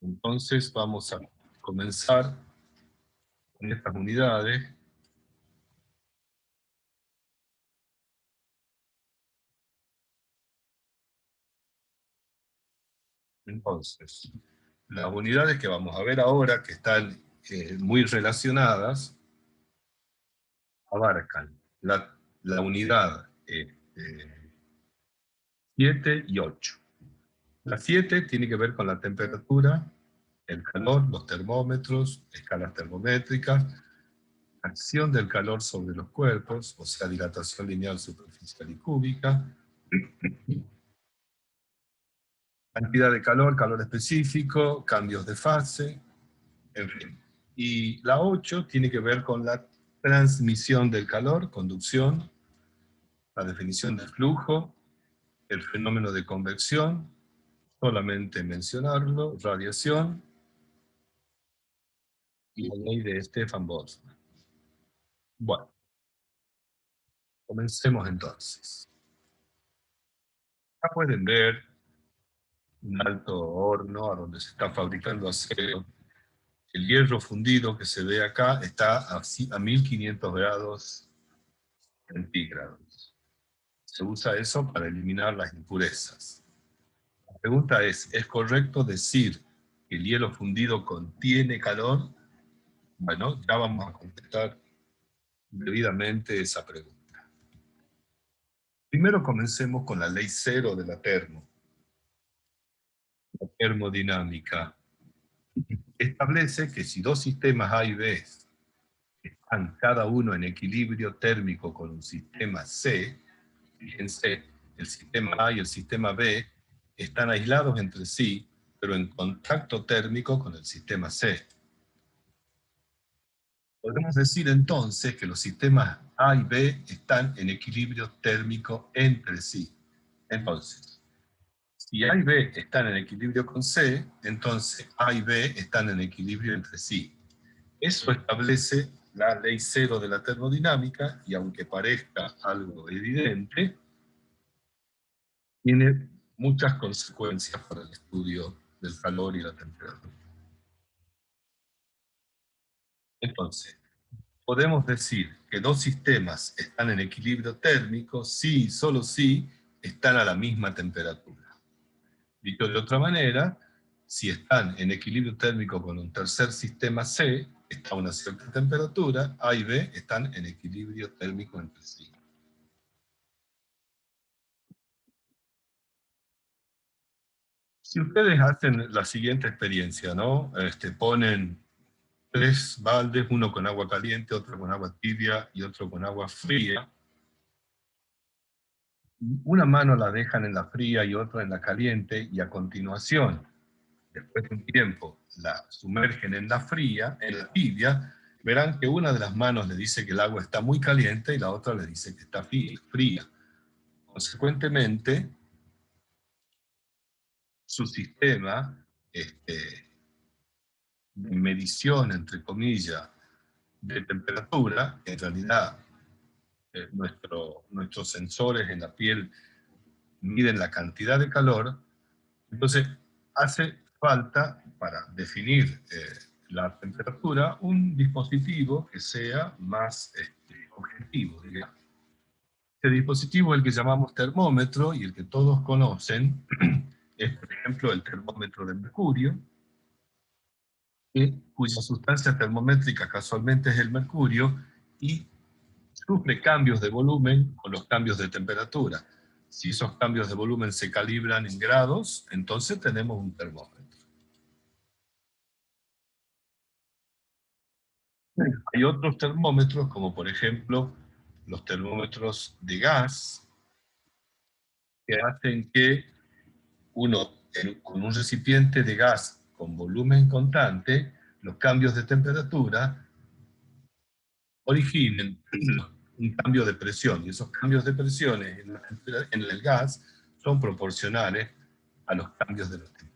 Entonces vamos a comenzar con estas unidades. Entonces, las unidades que vamos a ver ahora, que están muy relacionadas, abarcan la unidad 7 y 8. La 7 tiene que ver con la temperatura, el calor, los termómetros, escalas termométricas, acción del calor sobre los cuerpos, o sea, dilatación lineal superficial y cúbica, cantidad de calor, calor específico, cambios de fase, en fin. Y la 8 tiene que ver con la transmisión del calor, conducción, la definición del flujo, el fenómeno de convección, solamente mencionarlo, radiación y la ley de Stefan-Boltzmann. Bueno, comencemos entonces. Acá pueden ver un alto horno a donde se está fabricando acero. El hierro fundido que se ve acá está a 1500 grados centígrados. Se usa eso para eliminar las impurezas. La pregunta ¿es correcto decir que el hielo fundido contiene calor? Bueno, ya vamos a contestar debidamente esa pregunta. Primero comencemos con la ley cero de la termodinámica. Establece que si dos sistemas A y B están cada uno en equilibrio térmico con un sistema C, fíjense, el sistema A y el sistema B están aislados entre sí, pero en contacto térmico con el sistema C. Podemos decir entonces que los sistemas A y B están en equilibrio térmico entre sí. Entonces, si A y B están en equilibrio con C, entonces A y B están en equilibrio entre sí. Eso establece la ley cero de la termodinámica, y aunque parezca algo evidente, tiene muchas consecuencias para el estudio del calor y la temperatura. Entonces, podemos decir que dos sistemas están en equilibrio térmico si y solo si están a la misma temperatura. Dicho de otra manera, si están en equilibrio térmico con un tercer sistema C, está a una cierta temperatura, A y B están en equilibrio térmico entre sí. Si ustedes hacen la siguiente experiencia, ¿no? Ponen 3 baldes, uno con agua caliente, otro con agua tibia y otro con agua fría. Una mano la dejan en la fría y otra en la caliente, y a continuación, después de un tiempo, la sumergen en la fría, en la tibia. Verán que una de las manos le dice que el agua está muy caliente y la otra le dice que está fría. Consecuentemente, su sistema de medición, entre comillas, de temperatura, en realidad nuestros sensores en la piel miden la cantidad de calor. Entonces hace falta, para definir la temperatura, un dispositivo que sea más objetivo, digamos. Este dispositivo es el que llamamos termómetro, y el que todos conocen es, por ejemplo, el termómetro de mercurio, cuya sustancia termométrica casualmente es el mercurio, y sufre cambios de volumen con los cambios de temperatura. Si esos cambios de volumen se calibran en grados, entonces tenemos un termómetro. Hay otros termómetros, como por ejemplo los termómetros de gas, que hacen que uno, con un recipiente de gas con volumen constante, los cambios de temperatura originen un cambio de presión, y esos cambios de presiones en el gas son proporcionales a los cambios de la temperatura.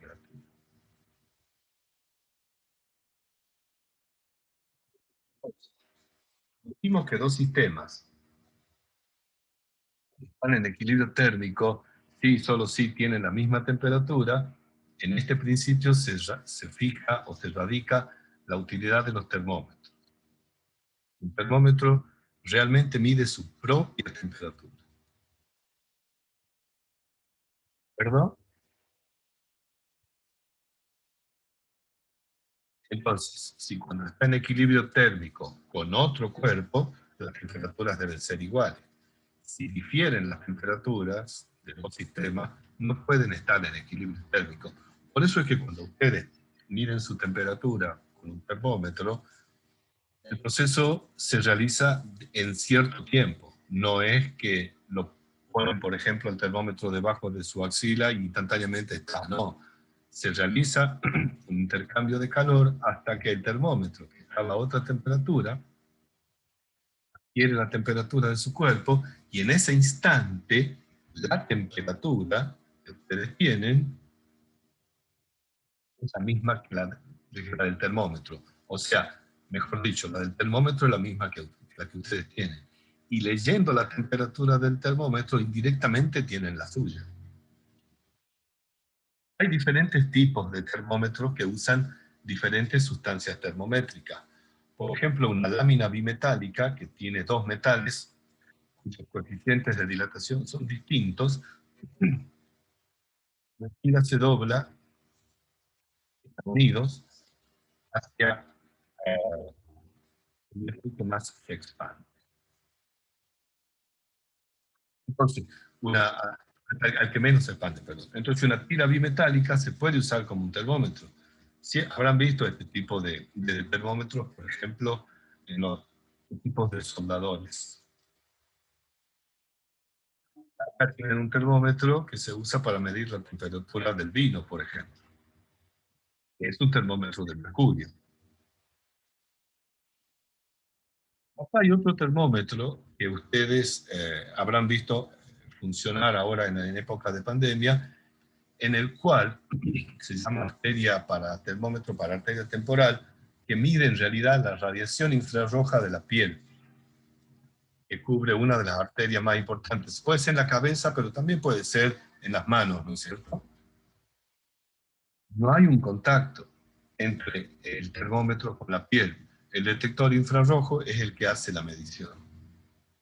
Dijimos que dos sistemas están en equilibrio térmico si solo si tienen la misma temperatura, en este principio se fija o se radica la utilidad de los termómetros. Un termómetro realmente mide su propia temperatura. ¿Perdón? Entonces, si cuando está en equilibrio térmico con otro cuerpo, las temperaturas deben ser iguales. Si difieren las temperaturas de los sistemas, no pueden estar en equilibrio térmico. Por eso es que cuando ustedes miden su temperatura con un termómetro, el proceso se realiza en cierto tiempo. No es que lo ponen, por ejemplo, el termómetro debajo de su axila y instantáneamente está. No. Se realiza un intercambio de calor hasta que el termómetro, que está a la otra temperatura, adquiere la temperatura de su cuerpo y en ese instante la temperatura que ustedes tienen es la misma que la del termómetro. O sea, mejor dicho, la del termómetro es la misma que la que ustedes tienen. Y leyendo la temperatura del termómetro, indirectamente tienen la suya. Hay diferentes tipos de termómetros que usan diferentes sustancias termométricas. Por ejemplo, una lámina bimetálica que tiene dos metales, cuyos coeficientes de dilatación son distintos, la tira se dobla, están unidos, hacia el efecto más se expande. Entonces, al que menos se expande, perdón. Entonces, una tira bimetálica se puede usar como un termómetro. Sí, habrán visto este tipo de termómetros, por ejemplo, en los tipos de soldadores. Acá tienen un termómetro que se usa para medir la temperatura del vino, por ejemplo. Es un termómetro de mercurio. Acá hay otro termómetro que ustedes habrán visto funcionar ahora en época de pandemia, en el cual se llama arteria para termómetro para arteria temporal, que mide en realidad la radiación infrarroja de la piel, que cubre una de las arterias más importantes. Puede ser en la cabeza, pero también puede ser en las manos, ¿no es cierto? No hay un contacto entre el termómetro con la piel. El detector infrarrojo es el que hace la medición.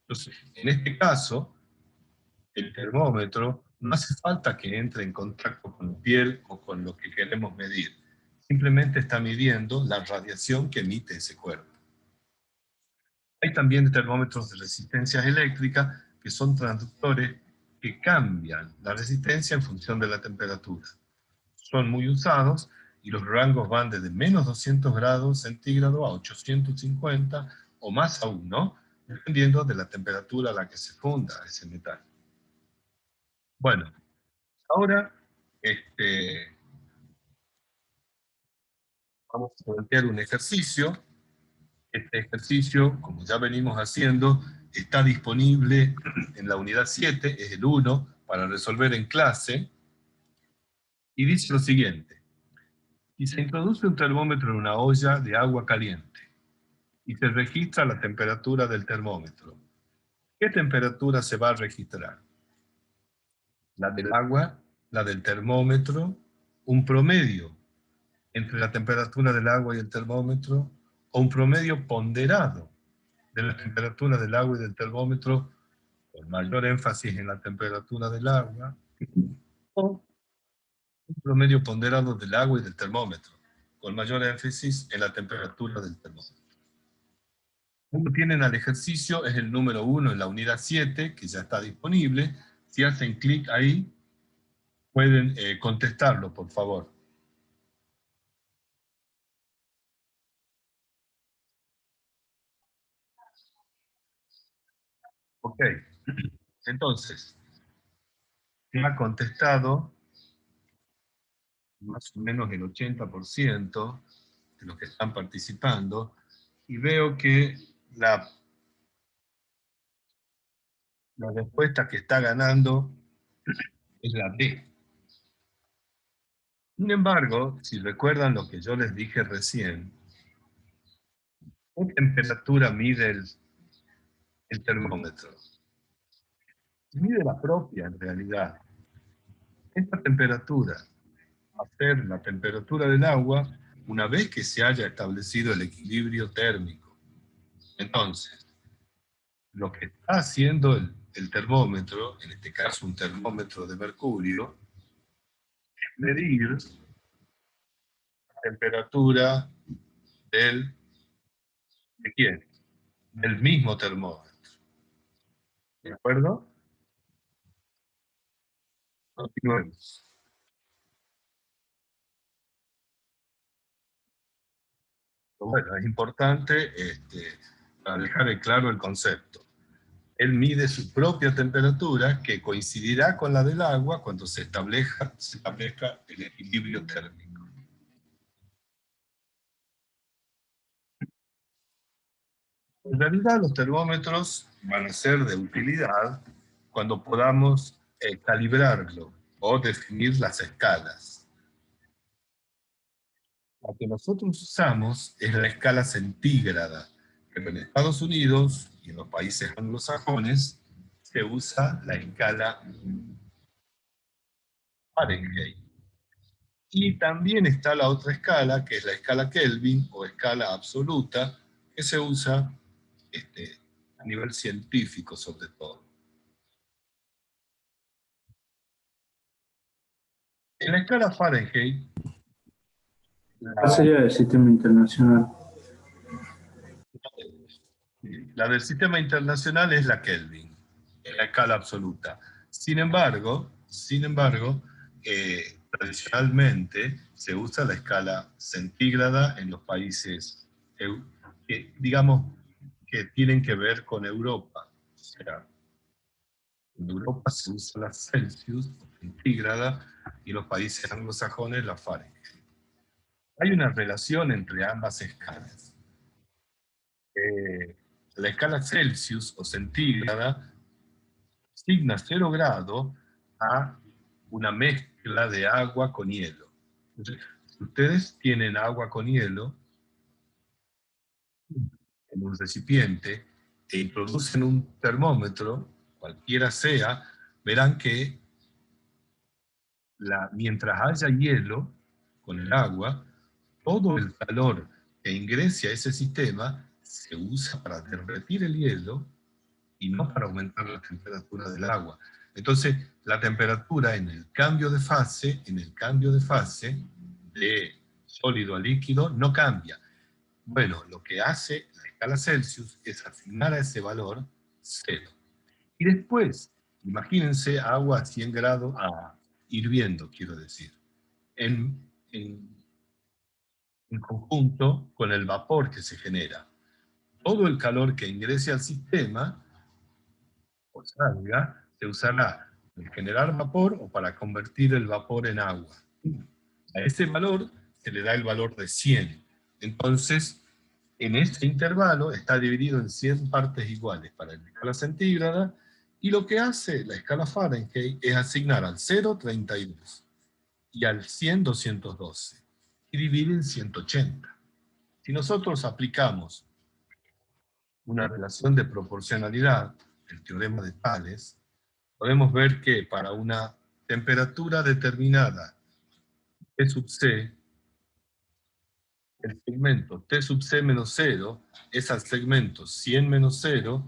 Entonces, en este caso, el termómetro no hace falta que entre en contacto con la piel o con lo que queremos medir. Simplemente está midiendo la radiación que emite ese cuerpo. Hay también termómetros de resistencias eléctricas que son transductores que cambian la resistencia en función de la temperatura. Son muy usados y los rangos van desde menos 200 grados centígrados a 850 o más aún, ¿no? Dependiendo de la temperatura a la que se funda ese metal. Bueno, ahora vamos a plantear un ejercicio. Este ejercicio, como ya venimos haciendo, está disponible en la unidad 7, es el 1, para resolver en clase, y dice lo siguiente. Si se introduce un termómetro en una olla de agua caliente y se registra la temperatura del termómetro, ¿qué temperatura se va a registrar? ¿La del agua, la del termómetro, un promedio entre la temperatura del agua y el termómetro, o un promedio ponderado de la temperatura del agua y del termómetro, con mayor énfasis en la temperatura del agua, o un promedio ponderado del agua y del termómetro, con mayor énfasis en la temperatura del termómetro? Como tienen al ejercicio, es el número 1 en la unidad 7, que ya está disponible. Si hacen clic ahí, pueden contestarlo, por favor. Ok, entonces, se ha contestado más o menos el 80% de los que están participando, y veo que la respuesta que está ganando es la D. Sin embargo, si recuerdan lo que yo les dije recién, ¿qué temperatura mide el termómetro? Mide la propia, en realidad. Esta temperatura, hacer la temperatura del agua una vez que se haya establecido el equilibrio térmico. Entonces, lo que está haciendo el termómetro, en este caso un termómetro de mercurio, es medir la temperatura ¿de quién? Del mismo termómetro. ¿De acuerdo? Continuemos. Bueno, es importante para dejar en claro el concepto. Él mide su propia temperatura, que coincidirá con la del agua cuando se establezca el equilibrio térmico. En realidad, los termómetros van a ser de utilidad cuando podamos calibrarlo o definir las escalas. La que nosotros usamos es la escala centígrada, pero en Estados Unidos y en los países anglosajones se usa la escala Fahrenheit. Y también está la otra escala, que es la escala Kelvin o escala absoluta, que se usa a nivel científico sobre todo. En la escala Fahrenheit, ¿Cuál sería el sistema internacional? la del sistema internacional es la Kelvin, la escala absoluta. Sin embargo, tradicionalmente se usa la escala centígrada en los países, digamos, que tienen que ver con Europa. O sea, en Europa se usa la Celsius, centígrada, y en los países anglosajones la Fahrenheit. Hay una relación entre ambas escalas. La escala Celsius o centígrada asigna 0 grado a una mezcla de agua con hielo. Entonces, si ustedes tienen agua con hielo en un recipiente e introducen un termómetro, cualquiera sea, verán que mientras haya hielo con el agua, todo el calor que ingrese a ese sistema se usa para derretir el hielo y no para aumentar la temperatura del agua. Entonces, la temperatura en el cambio de fase, de sólido a líquido, no cambia. Bueno, lo que hace la escala Celsius es asignar a ese valor 0. Y después, imagínense agua a 100 grados, hirviendo, quiero decir, en, en, en conjunto con el vapor que se genera. Todo el calor que ingrese al sistema o salga, se usará para generar vapor o para convertir el vapor en agua. A ese valor se le da el valor de 100. Entonces, en este intervalo está dividido en 100 partes iguales para la escala centígrada, y lo que hace la escala Fahrenheit es asignar al 0, 32, y al 100, 212, y divide en 180. Si nosotros aplicamos una relación de proporcionalidad, el teorema de Thales, podemos ver que para una temperatura determinada T sub C, el segmento T sub C menos 0 es al segmento 100 menos 0,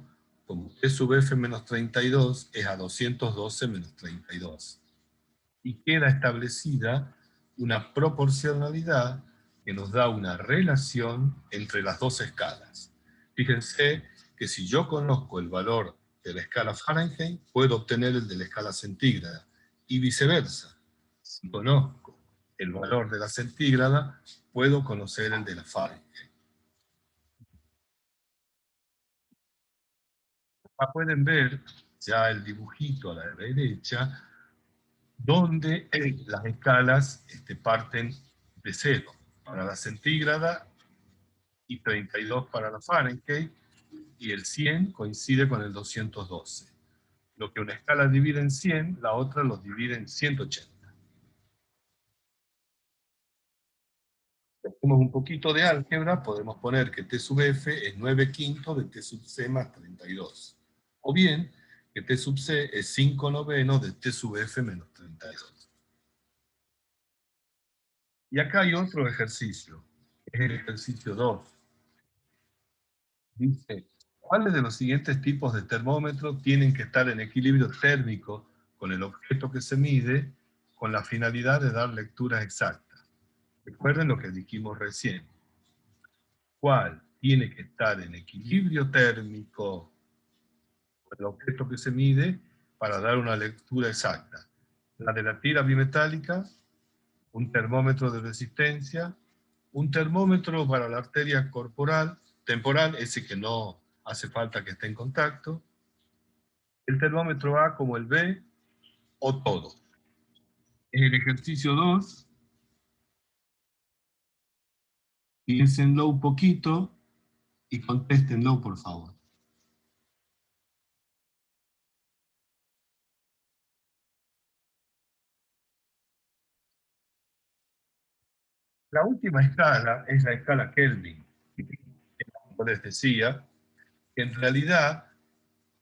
como T sub F menos 32 es a 212 menos 32. Y queda establecida una proporcionalidad que nos da una relación entre las dos escalas. Fíjense que si yo conozco el valor de la escala Fahrenheit, puedo obtener el de la escala centígrada, y viceversa. Si conozco el valor de la centígrada, puedo conocer el de la Fahrenheit. Acá pueden ver ya el dibujito a la derecha, donde las escalas parten de 0 para la centígrada y 32 para la Fahrenheit, y el 100 coincide con el 212. Lo que una escala divide en 100, la otra lo divide en 180. Si hacemos un poquito de álgebra, podemos poner que T sub F es 9 quintos de T sub C más 32. O bien, que T sub C es 5 novenos de T sub F menos 32. Y acá hay otro ejercicio, es el ejercicio 2. Dice, ¿cuáles de los siguientes tipos de termómetro tienen que estar en equilibrio térmico con el objeto que se mide con la finalidad de dar lecturas exactas? Recuerden lo que dijimos recién. ¿Cuál tiene que estar en equilibrio térmico con el objeto que se mide para dar una lectura exacta? La de la tira bimetálica, un termómetro de resistencia, un termómetro para la arteria corporal, temporal, ese que no hace falta que esté en contacto, el termómetro A como el B, o todo. En el ejercicio 2, piénsenlo un poquito y contéstenlo, por favor. La última escala es la escala Kelvin. Como les decía, que en realidad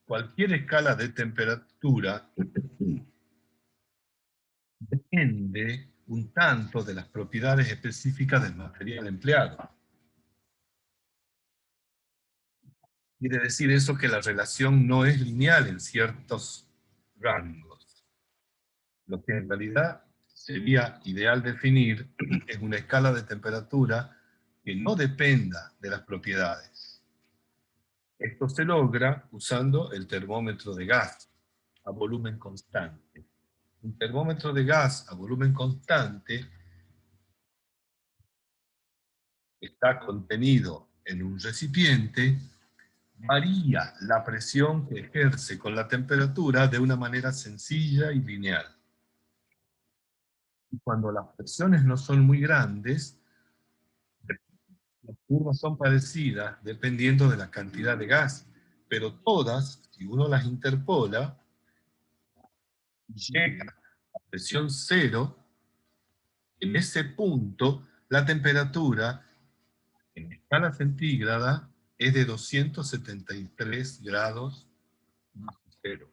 cualquier escala de temperatura depende un tanto de las propiedades específicas del material empleado. Quiere decir eso que la relación no es lineal en ciertos rangos. Lo que en realidad sería ideal definir es una escala de temperatura que no dependa de las propiedades. Esto se logra usando el termómetro de gas a volumen constante. Un termómetro de gas a volumen constante está contenido en un recipiente, varía la presión que ejerce con la temperatura de una manera sencilla y lineal. Y cuando las presiones no son muy grandes, las curvas son parecidas dependiendo de la cantidad de gas, pero todas, si uno las interpola, llega a presión cero. En ese punto, la temperatura en escala centígrada es de 273 grados bajo cero.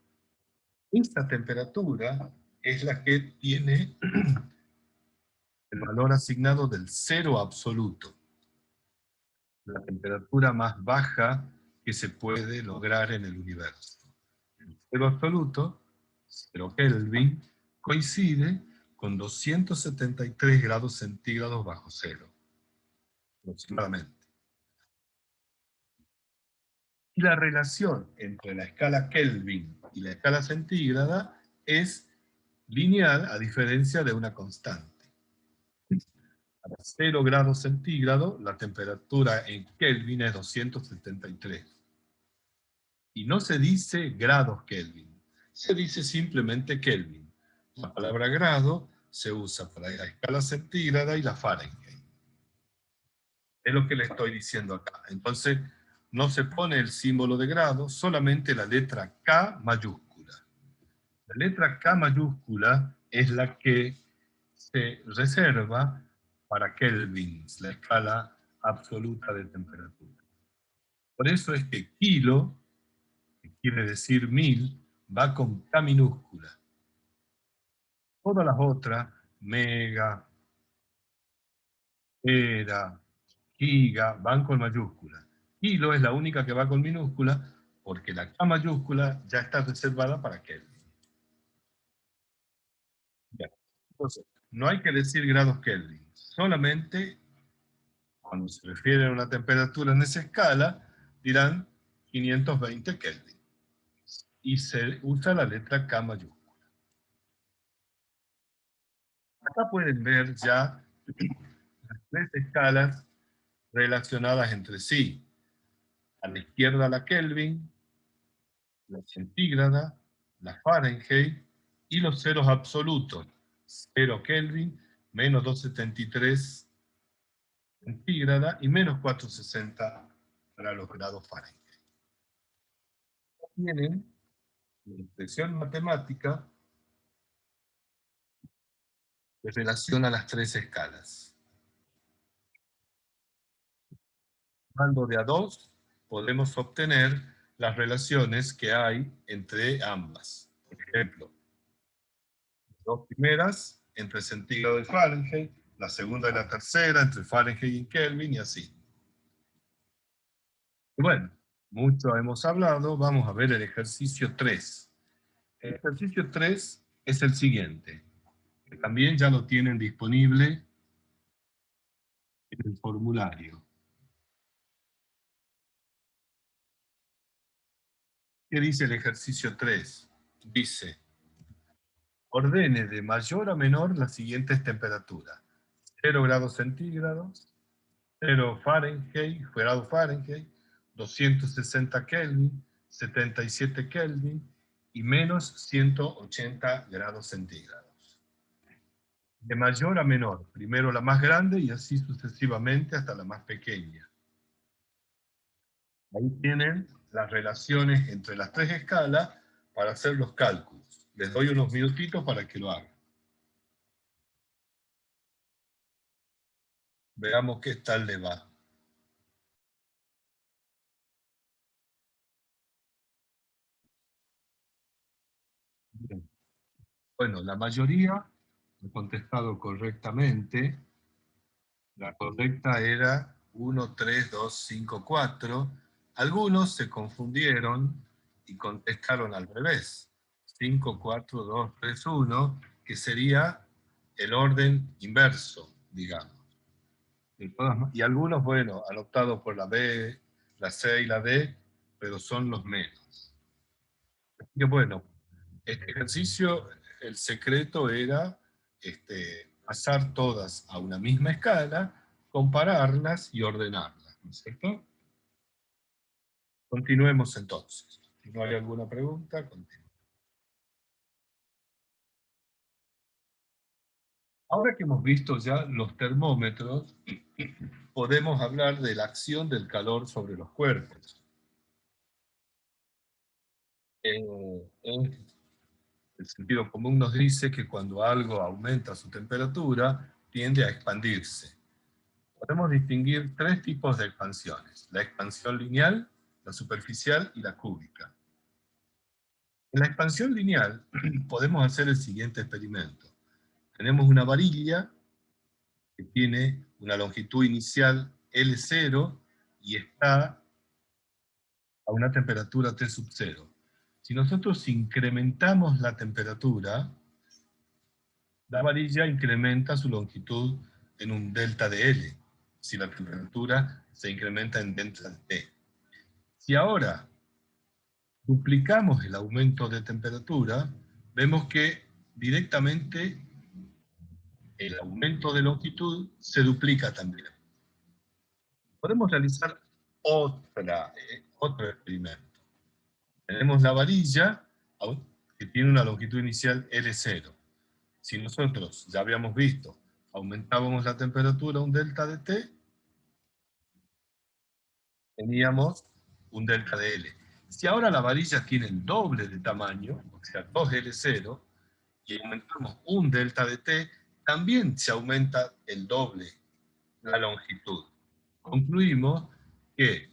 Esta temperatura es la que tiene el valor asignado del cero absoluto, la temperatura más baja que se puede lograr en el universo. El cero absoluto, 0 Kelvin, coincide con 273 grados centígrados bajo cero, aproximadamente. Y la relación entre la escala Kelvin y la escala centígrada es lineal a diferencia de una constante. A 0 grados centígrados, la temperatura en Kelvin es 273. Y no se dice grados Kelvin, se dice simplemente Kelvin. La palabra grado se usa para la escala centígrada y la Fahrenheit. Es lo que le estoy diciendo acá. Entonces, no se pone el símbolo de grado, solamente la letra K mayúscula. La letra K mayúscula es la que se reserva para kelvins, la escala absoluta de temperatura. Por eso es que kilo, que quiere decir 1000, va con K minúscula. Todas las otras, mega, era, giga, van con mayúscula. Kilo es la única que va con minúscula, porque la K mayúscula ya está reservada para Kelvin. Bien. Entonces, no hay que decir grados Kelvin, solamente cuando se refiere a una temperatura en esa escala, dirán 520 Kelvin. Y se usa la letra K mayúscula. Acá pueden ver ya las tres escalas relacionadas entre sí. A la izquierda la Kelvin, la centígrada, la Fahrenheit y los ceros absolutos. 0 Kelvin, menos 273 centígrada y menos 460 para los grados Fahrenheit. Tienen la expresión matemática en relación a las tres escalas. Sumando de a dos, podemos obtener las relaciones que hay entre ambas. Por ejemplo, las dos primeras, entre centígrado y Fahrenheit, la segunda y la tercera, entre Fahrenheit y Kelvin, y así. Y bueno, mucho hemos hablado, vamos a ver el ejercicio 3. El ejercicio 3 es el siguiente, que también ya lo tienen disponible en el formulario. ¿Qué dice el ejercicio 3? Dice, ordene de mayor a menor las siguientes temperaturas. 0 grados centígrados, 0 Fahrenheit, grado Fahrenheit, 260 Kelvin, 77 Kelvin y menos 180 grados centígrados. De mayor a menor, primero la más grande y así sucesivamente hasta la más pequeña. Ahí tienen las relaciones entre las tres escalas para hacer los cálculos. Les doy unos minutitos para que lo hagan. Veamos qué tal le va. Bien. Bueno, la mayoría ha contestado correctamente. La correcta era 1, 3, 2, 5, 4. Algunos se confundieron y contestaron al revés. 5, 4, 2, 3, 1, que sería el orden inverso, digamos. Y algunos, bueno, han optado por la B, la C y la D, pero son los menos. Así que bueno, este ejercicio, el secreto era pasar todas a una misma escala, compararlas y ordenarlas, ¿no es cierto? Continuemos entonces. Si no hay alguna pregunta, continuemos. Ahora que hemos visto ya los termómetros, podemos hablar de la acción del calor sobre los cuerpos. El sentido común nos dice que cuando algo aumenta su temperatura, tiende a expandirse. Podemos distinguir tres tipos de expansiones: la expansión lineal, la superficial y la cúbica. En la expansión lineal podemos hacer el siguiente experimento. Tenemos una varilla que tiene una longitud inicial L0 y está a una temperatura T sub 0. Si nosotros incrementamos la temperatura, la varilla incrementa su longitud en un delta de L, si la temperatura se incrementa en delta de T. Si ahora duplicamos el aumento de temperatura, vemos que directamente el aumento de longitud se duplica también. Podemos realizar otro experimento. Tenemos la varilla que tiene una longitud inicial L0. Si nosotros, ya habíamos visto, aumentábamos la temperatura a un delta de T, teníamos un delta de L. Si ahora la varilla tiene el doble de tamaño, o sea, 2L0, y aumentamos un delta de T, también se aumenta el doble la longitud. Concluimos que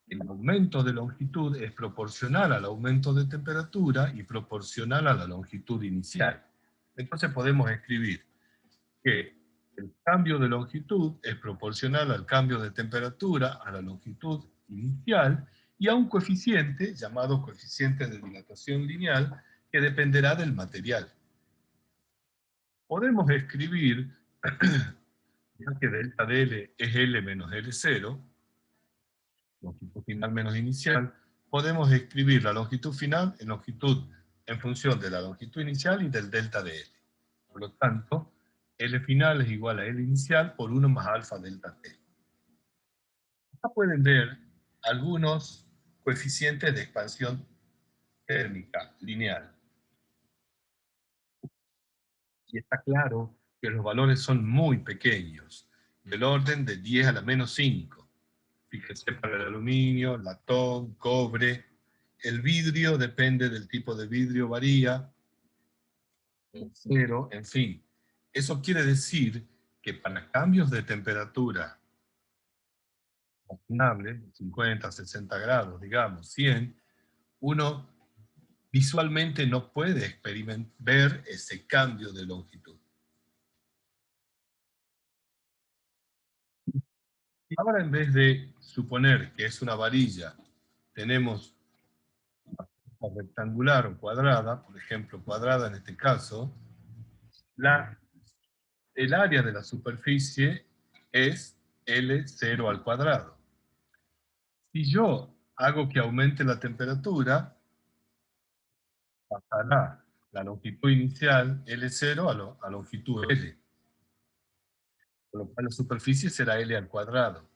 el aumento de longitud es proporcional al aumento de temperatura y proporcional a la longitud inicial. Entonces podemos escribir que el cambio de longitud es proporcional al cambio de temperatura, a la longitud inicial, y a un coeficiente llamado coeficiente de dilatación lineal que dependerá del material. Podemos escribir, ya que delta de L es L menos L0, longitud final menos inicial, podemos escribir la longitud final en función de la longitud inicial y del delta de L. Por lo tanto, L final es igual a L inicial por 1 más alfa delta T. Acá pueden ver algunos coeficientes de expansión térmica lineal. Y está claro que los valores son muy pequeños, del orden de 10 a la menos 5. Fíjense para el aluminio, latón, cobre. El vidrio depende del tipo de vidrio, varía. El acero, en fin. Eso quiere decir que para cambios de temperatura razonable, 50, 60 grados, digamos, 100, uno visualmente no puede ver ese cambio de longitud. Y ahora, en vez de suponer que es una varilla, tenemos una rectangular o cuadrada, por ejemplo, cuadrada en este caso, el área de la superficie es L0 al cuadrado. Si yo hago que aumente la temperatura, pasará la longitud inicial L0 a longitud L, con lo cual la superficie será L al cuadrado.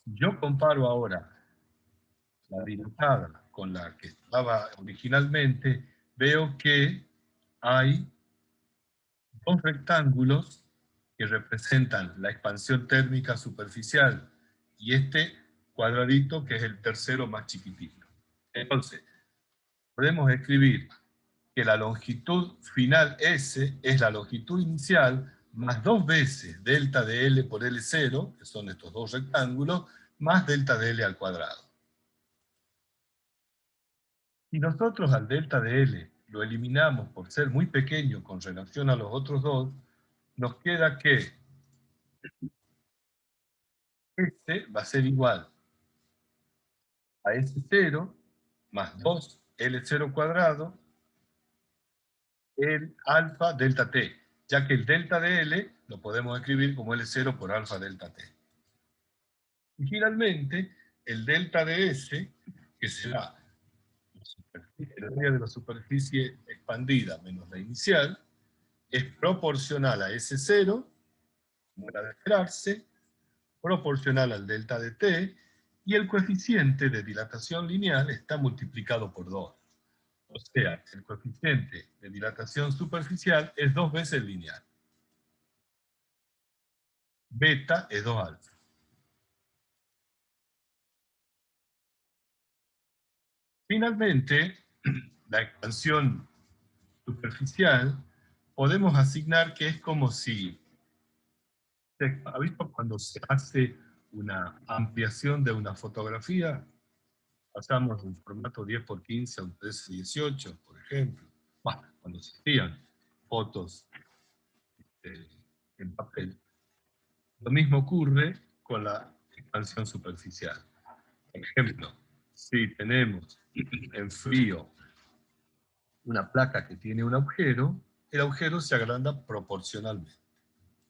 Si yo comparo ahora la dilatada con la que estaba originalmente, veo que hay dos rectángulos que representan la expansión térmica superficial y este cuadradito que es el tercero más chiquitito. Entonces, podemos escribir que la longitud final S es la longitud inicial más dos veces delta de L por L0, que son estos dos rectángulos, más delta de L al cuadrado. Si nosotros al delta de L lo eliminamos por ser muy pequeño con relación a los otros dos, nos queda que este va a ser igual a S0 más 2L0 cuadrado, el alfa delta T, ya que el delta de L lo podemos escribir como L0 por alfa delta T. Y finalmente, el delta de S, que será el área de la superficie expandida menos la inicial, es proporcional a S0, como era de esperarse, proporcional al delta de T, y el coeficiente de dilatación lineal está multiplicado por 2. O sea, el coeficiente de dilatación superficial es 2 veces lineal. Beta es 2 alfa. Finalmente, la expansión superficial podemos asignar que es como si, ¿ha visto cuando se hace una ampliación de una fotografía? Pasamos de un formato 10 por 15 a un 13-18, por ejemplo. Bueno, cuando se hacían fotos en papel. Lo mismo ocurre con la expansión superficial. Por ejemplo, si tenemos en frío una placa que tiene un agujero, el agujero se agranda proporcionalmente,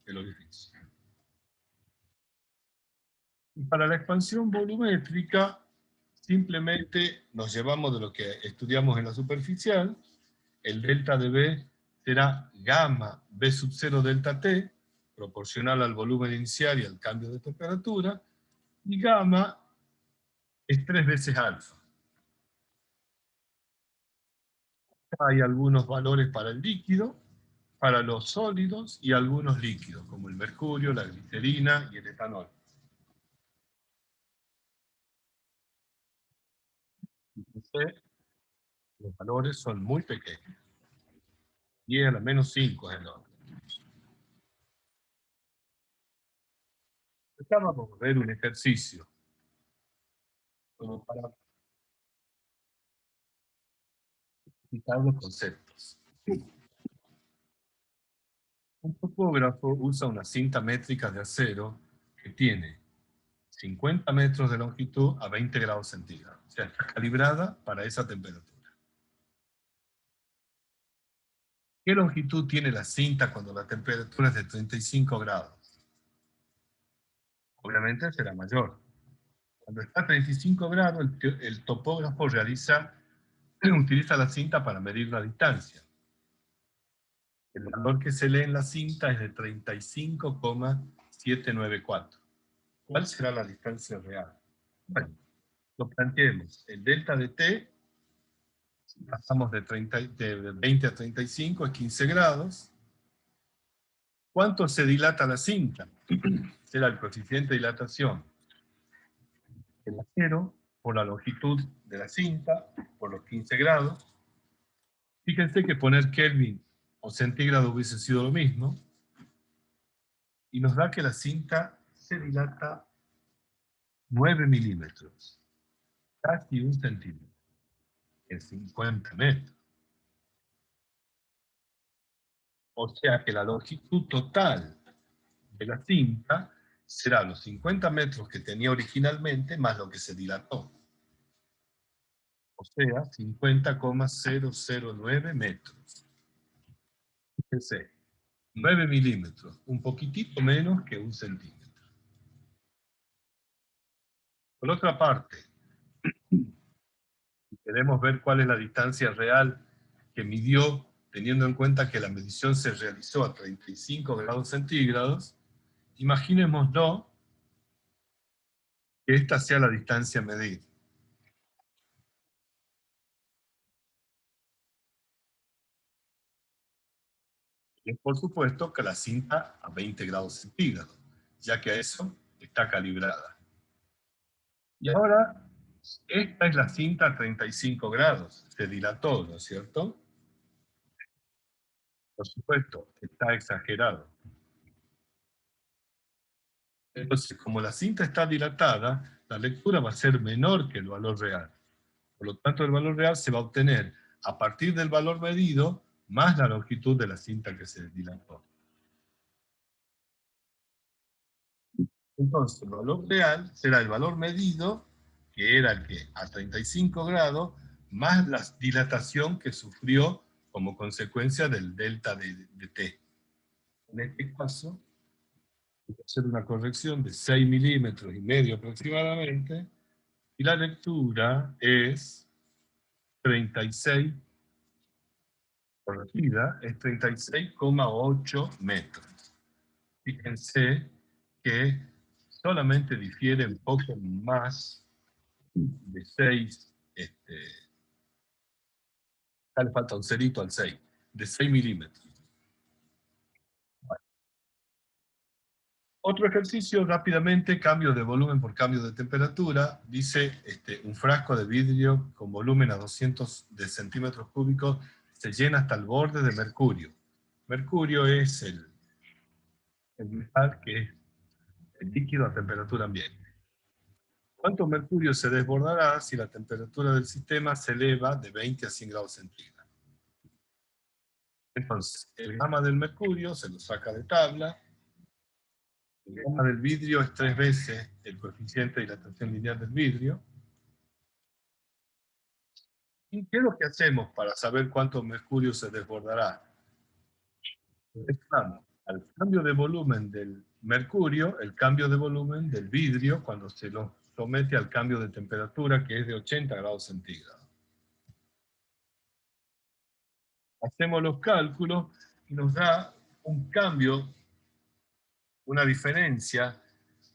el orificio. Y para la expansión volumétrica, simplemente nos llevamos de lo que estudiamos en la superficial, el delta de B será gamma B sub 0 delta T, proporcional al volumen inicial y al cambio de temperatura, y gamma es 3 veces alfa. Hay algunos valores para el líquido, para los sólidos y algunos líquidos, como el mercurio, la glicerina y el etanol. Entonces, los valores son muy pequeños. 10 a la menos 5 es el orden. Acá vamos a ver un ejercicio como para explicar los conceptos. Un topógrafo usa una cinta métrica de acero que tiene 50 metros de longitud a 20 grados centígrados. O sea, está calibrada para esa temperatura. ¿Qué longitud tiene la cinta cuando la temperatura es de 35 grados? Obviamente será mayor. Cuando está a 35 grados, el topógrafo utiliza la cinta para medir la distancia. El valor que se lee en la cinta es de 35,794. ¿Cuál será la distancia real? Bueno, lo planteemos. El delta de T, pasamos de 20 a 35, es 15 grados. ¿Cuánto se dilata la cinta? Será el coeficiente de dilatación. El acero por la longitud de la cinta, por los 15 grados. Fíjense que poner Kelvin o centígrado hubiese sido lo mismo. Y nos da que la cinta se dilata 9 milímetros, casi un centímetro, en 50 metros. O sea que la longitud total de la cinta será los 50 metros que tenía originalmente más lo que se dilató. O sea, 50,009 metros. Fíjense, 9 milímetros, un poquitito menos que un centímetro. Por otra parte, queremos ver cuál es la distancia real que midió, teniendo en cuenta que la medición se realizó a 35 grados centígrados. Imaginémoslo que esta sea la distancia a medir. Y por supuesto que la cinta a 20 grados centígrados, ya que a eso está calibrada. Y ahora, esta es la cinta a 35 grados, se dilató, ¿no es cierto? Por supuesto, está exagerado. Entonces, como la cinta está dilatada, la lectura va a ser menor que el valor real. Por lo tanto, el valor real se va a obtener a partir del valor medido más la longitud de la cinta que se dilató. Entonces, el valor real será el valor medido, que era el que a 35 grados, más la dilatación que sufrió como consecuencia del delta de T. En este caso, hay que hacer una corrección de 6 milímetros y medio aproximadamente, y la lectura es 36, corregida, es 36,8 metros. Fíjense que solamente difiere un poco más de 6, le falta un cerito al 6, de 6 milímetros. Otro ejercicio rápidamente, cambio de volumen por cambio de temperatura. Dice, un frasco de vidrio con volumen a 200 de centímetros cúbicos se llena hasta el borde de mercurio. Mercurio es el metal que es el líquido a temperatura ambiente. ¿Cuánto mercurio se desbordará si la temperatura del sistema se eleva de 20 a 100 grados centígrados? Entonces, el gamma del mercurio se lo saca de tabla. El gamma del vidrio es 3 veces el coeficiente de dilatación lineal del vidrio. ¿Y qué es lo que hacemos para saber cuánto mercurio se desbordará? Estamos al cambio de volumen del mercurio, el cambio de volumen del vidrio cuando se lo somete al cambio de temperatura, que es de 80 grados centígrados. Hacemos los cálculos y nos da un cambio, una diferencia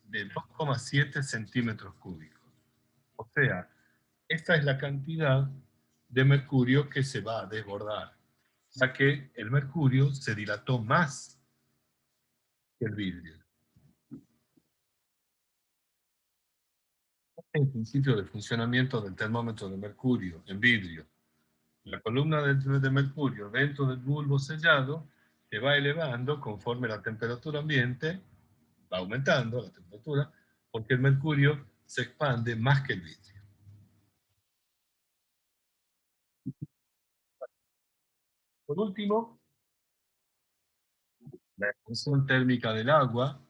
de 2,7 centímetros cúbicos. O sea, esta es la cantidad de mercurio que se va a desbordar, ya que el mercurio se dilató más que el vidrio. El principio de funcionamiento del termómetro de mercurio en vidrio. La columna de mercurio dentro del bulbo sellado se va elevando conforme la temperatura ambiente va aumentando la temperatura, porque el mercurio se expande más que el vidrio. Por último, la expansión térmica del agua,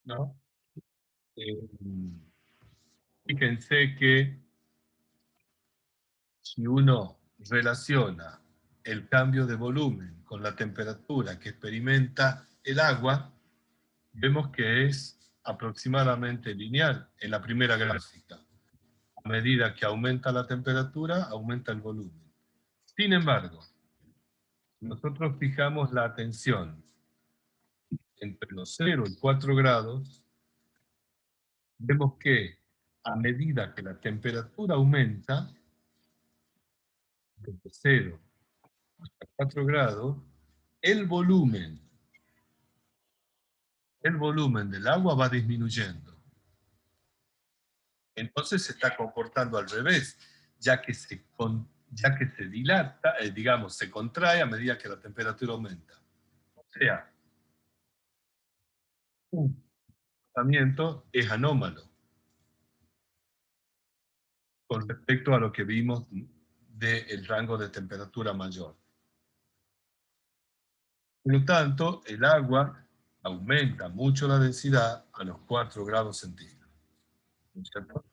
¿no? Eh, Fíjense que si uno relaciona el cambio de volumen con la temperatura que experimenta el agua, vemos que es aproximadamente lineal en la primera gráfica. A medida que aumenta la temperatura, aumenta el volumen. Sin embargo, nosotros fijamos la atención entre los 0 y 4 grados, vemos que a medida que la temperatura aumenta, desde 0 hasta 4 grados, el volumen del agua va disminuyendo. Entonces se está comportando al revés, ya que se dilata, digamos, se contrae a medida que la temperatura aumenta. O sea, un comportamiento es anómalo con respecto a lo que vimos del rango de temperatura mayor. Por lo tanto, el agua aumenta mucho la densidad a los 4 grados centígrados. ¿No es cierto?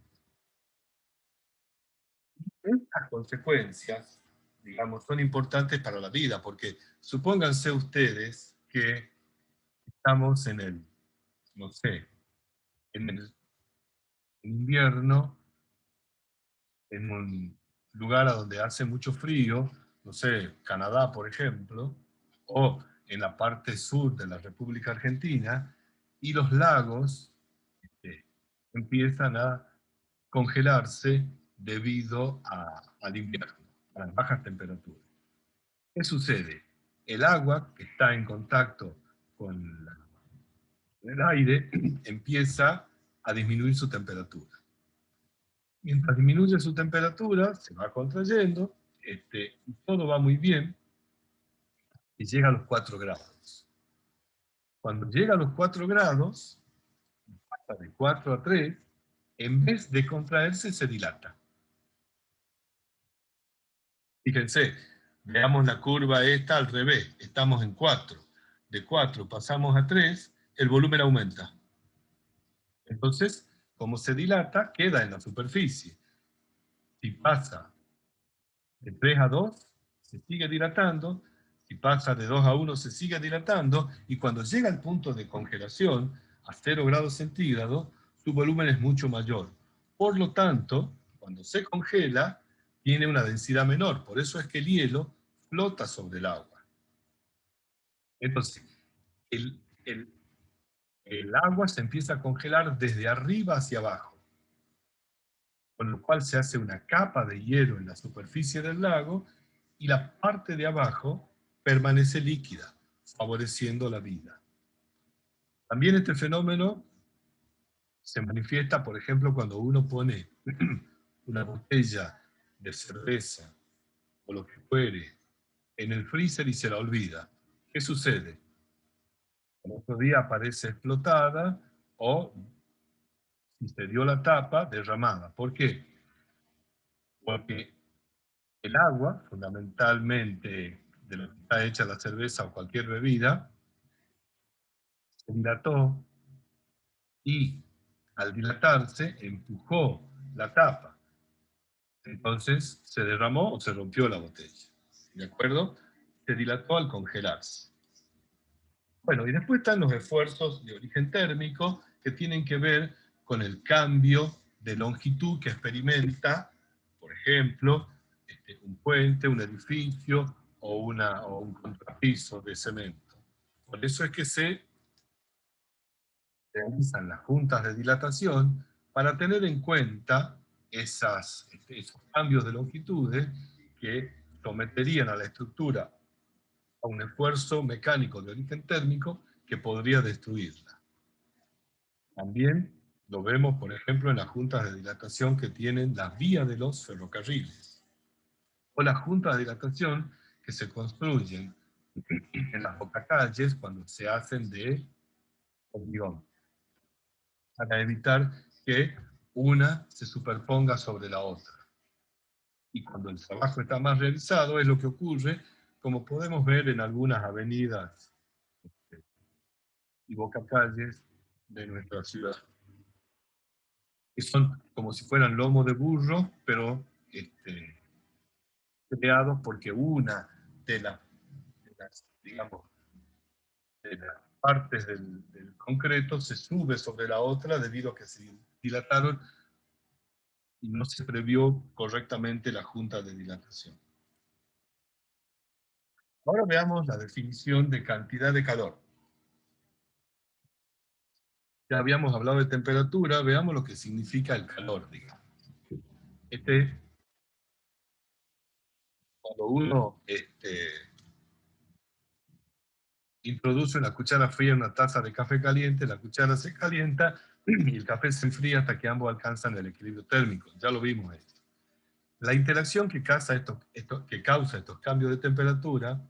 Estas consecuencias, digamos, son importantes para la vida, porque supónganse ustedes que estamos en el, no sé, en el invierno, en un lugar a donde hace mucho frío, no sé, Canadá, por ejemplo, o en la parte sur de la República Argentina, y los lagos empiezan a congelarse debido al invierno, a las bajas temperaturas. ¿Qué sucede? El agua que está en contacto con el aire empieza a disminuir su temperatura. Mientras disminuye su temperatura, se va contrayendo, y todo va muy bien, y llega a los 4 grados. Cuando llega a los 4 grados, pasa de 4 a 3, en vez de contraerse, se dilata. Fíjense, veamos la curva esta al revés, estamos en 4. De 4 pasamos a 3, el volumen aumenta. Entonces, como se dilata, queda en la superficie. Si pasa de 3 a 2, se sigue dilatando. Si pasa de 2 a 1, se sigue dilatando. Y cuando llega al punto de congelación, a 0 grados centígrados, su volumen es mucho mayor. Por lo tanto, cuando se congela, tiene una densidad menor. Por eso es que el hielo flota sobre el agua. Entonces, el, el, el agua se empieza a congelar desde arriba hacia abajo, con lo cual se hace una capa de hielo en la superficie del lago y la parte de abajo permanece líquida, favoreciendo la vida. También este fenómeno se manifiesta, por ejemplo, cuando uno pone una botella de cerveza o lo que fuere en el freezer y se la olvida. ¿Qué sucede? El otro día aparece explotada o, si se dio la tapa, derramada. ¿Por qué? Porque el agua, fundamentalmente de lo que está hecha la cerveza o cualquier bebida, se dilató y al dilatarse empujó la tapa. Entonces se derramó o se rompió la botella. ¿De acuerdo? Se dilató al congelarse. Bueno, y después están los esfuerzos de origen térmico que tienen que ver con el cambio de longitud que experimenta, por ejemplo, un puente, un edificio o un contrapiso de cemento. Por eso es que se realizan las juntas de dilatación para tener en cuenta esos cambios de longitudes que someterían a la estructura a un esfuerzo mecánico de origen térmico que podría destruirla. También lo vemos, por ejemplo, en las juntas de dilatación que tienen las vías de los ferrocarriles, o las juntas de dilatación que se construyen en las bocacalles cuando se hacen de hormigón, para evitar que una se superponga sobre la otra. Y cuando el trabajo está más realizado, es lo que ocurre, como podemos ver en algunas avenidas y bocacalles de nuestra ciudad, que son como si fueran lomos de burro, pero creados porque una de las, digamos, de las partes del concreto se sube sobre la otra debido a que se dilataron y no se previó correctamente la junta de dilatación. Ahora veamos la definición de cantidad de calor. Ya habíamos hablado de temperatura, veamos lo que significa el calor, digamos. Cuando uno introduce una cuchara fría en una taza de café caliente, la cuchara se calienta y el café se enfría hasta que ambos alcanzan el equilibrio térmico. Ya lo vimos esto. La interacción que causa estos cambios de temperatura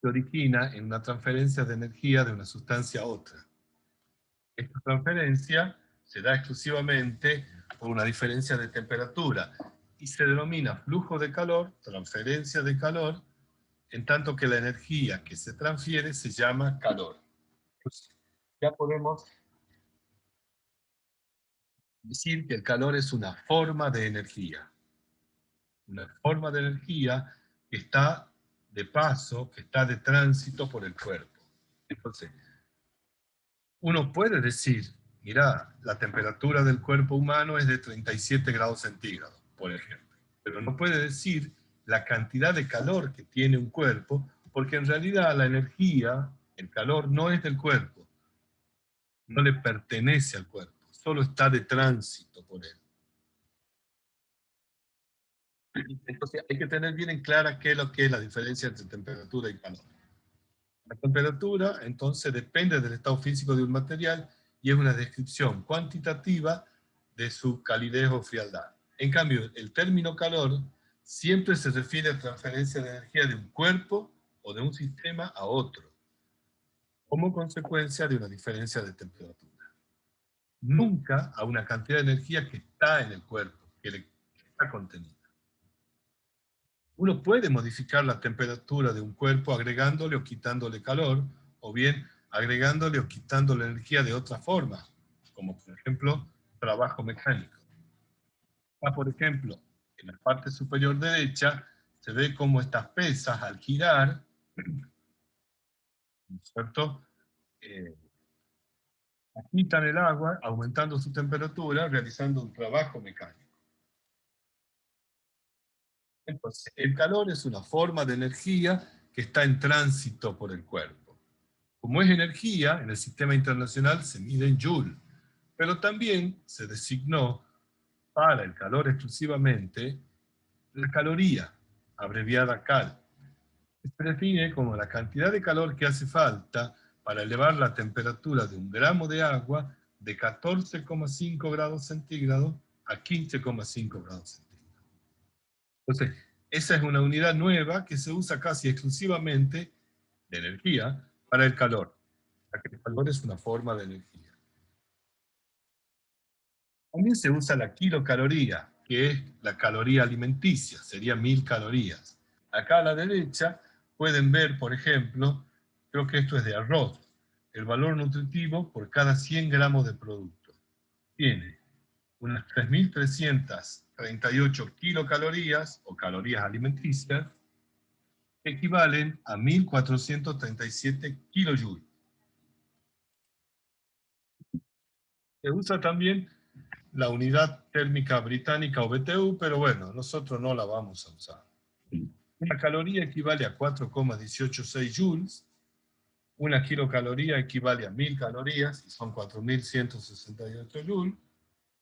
se origina en una transferencia de energía de una sustancia a otra. Esta transferencia se da exclusivamente por una diferencia de temperatura y se denomina flujo de calor, transferencia de calor, en tanto que la energía que se transfiere se llama calor. Pues ya podemos decir que el calor es una forma de energía. Una forma de energía que está de paso, que está de tránsito por el cuerpo. Entonces, uno puede decir, mira, la temperatura del cuerpo humano es de 37 grados centígrados, por ejemplo. Pero no puede decir la cantidad de calor que tiene un cuerpo, porque en realidad la energía, el calor, no es del cuerpo, no le pertenece al cuerpo, solo está de tránsito por él. Entonces hay que tener bien en clara qué es lo que es la diferencia entre temperatura y calor. La temperatura, entonces, depende del estado físico de un material y es una descripción cuantitativa de su calidez o frialdad. En cambio, el término calor siempre se refiere a transferencia de energía de un cuerpo o de un sistema a otro, como consecuencia de una diferencia de temperatura. Nunca a una cantidad de energía que está en el cuerpo, que está contenida. Uno puede modificar la temperatura de un cuerpo agregándole o quitándole calor, o bien agregándole o quitándole energía de otra forma, como por ejemplo trabajo mecánico. Por ejemplo, en la parte superior derecha se ve cómo estas pesas al girar, ¿cierto? Agitan el agua, aumentando su temperatura, realizando un trabajo mecánico. Entonces, el calor es una forma de energía que está en tránsito por el cuerpo. Como es energía, en el sistema internacional se mide en joule, pero también se designó para el calor exclusivamente la caloría, abreviada cal. Se define como la cantidad de calor que hace falta para elevar la temperatura de un gramo de agua de 14,5 grados centígrados a 15,5 grados centígrados. Entonces, esa es una unidad nueva que se usa casi exclusivamente de energía para el calor, ya que el calor es una forma de energía. También se usa la kilocaloría, que es la caloría alimenticia, sería 1000 calorías. Acá a la derecha pueden ver, por ejemplo, creo que esto es de arroz, el valor nutritivo por cada 100 gramos de producto. Tiene unas 3.338 kilocalorías o calorías alimenticias, que equivalen a 1.437 kilojoules. Se usa también la unidad térmica británica o BTU, pero bueno, nosotros no la vamos a usar. Una caloría equivale a 4,186 joules, una kilocaloría equivale a 1000 calorías, y son 4168 joules,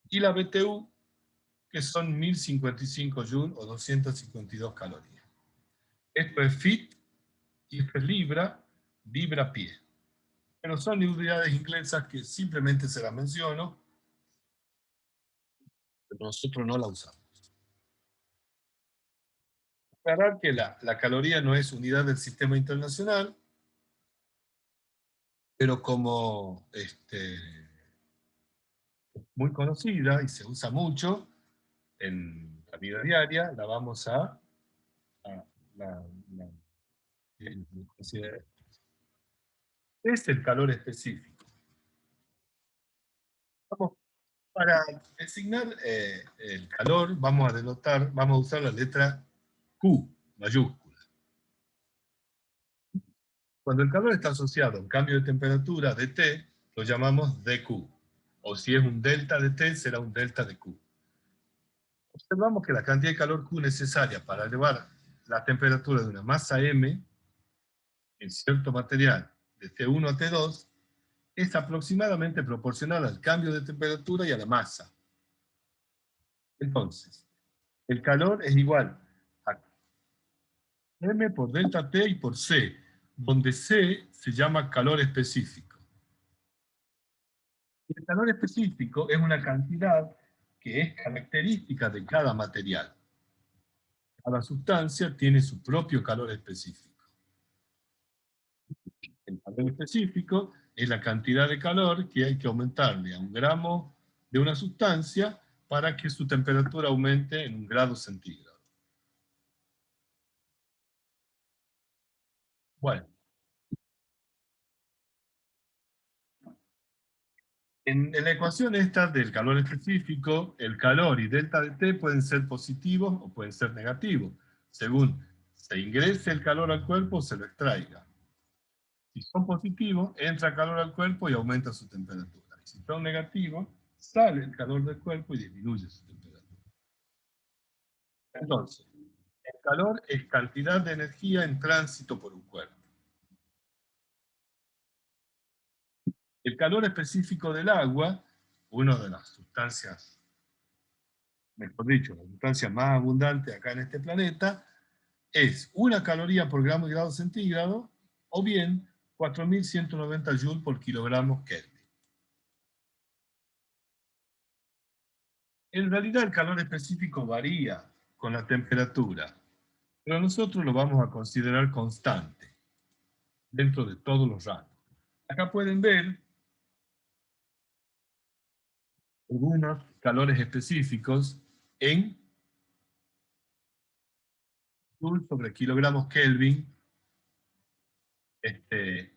y la BTU, que son 1055 joules o 252 calorías. Esto es fit y esto es libra-pie. Pero son unidades inglesas que simplemente se las menciono, pero nosotros no la usamos. Aclarar que la caloría no es unidad del sistema internacional, pero como muy conocida y se usa mucho en la vida diaria, la vamos a la- considerar. ¿Qué es el calor específico? Vamos, para designar el calor, vamos a usar la letra Q, mayúscula. Cuando el calor está asociado a un cambio de temperatura de T, lo llamamos dQ. O si es un delta de T, será un delta de Q. Observamos que la cantidad de calor Q necesaria para elevar la temperatura de una masa M en cierto material de T1 a T2 es aproximadamente proporcional al cambio de temperatura y a la masa. Entonces, el calor es igual a M por delta T y por C, donde C se llama calor específico. Y el calor específico es una cantidad que es característica de cada material. Cada sustancia tiene su propio calor específico. El calor específico es la cantidad de calor que hay que aumentarle a un gramo de una sustancia para que su temperatura aumente en 1 grado centígrado. Bueno, En la ecuación esta del calor específico, el calor y delta de T pueden ser positivos o pueden ser negativos, según se ingrese el calor al cuerpo o se lo extraiga. Si son positivos, entra calor al cuerpo y aumenta su temperatura. Y si son negativos, sale el calor del cuerpo y disminuye su temperatura. Entonces, el calor es cantidad de energía en tránsito por un cuerpo. El calor específico del agua, una de las sustancias, mejor dicho, la sustancia más abundante acá en este planeta, es 1 caloría por gramo de grado centígrado o bien 4.190 joules por kilogramo Kelvin. En realidad el calor específico varía con la temperatura, pero nosotros lo vamos a considerar constante dentro de todos los rangos. Acá pueden ver algunos calores específicos en joules sobre kilogramos Kelvin,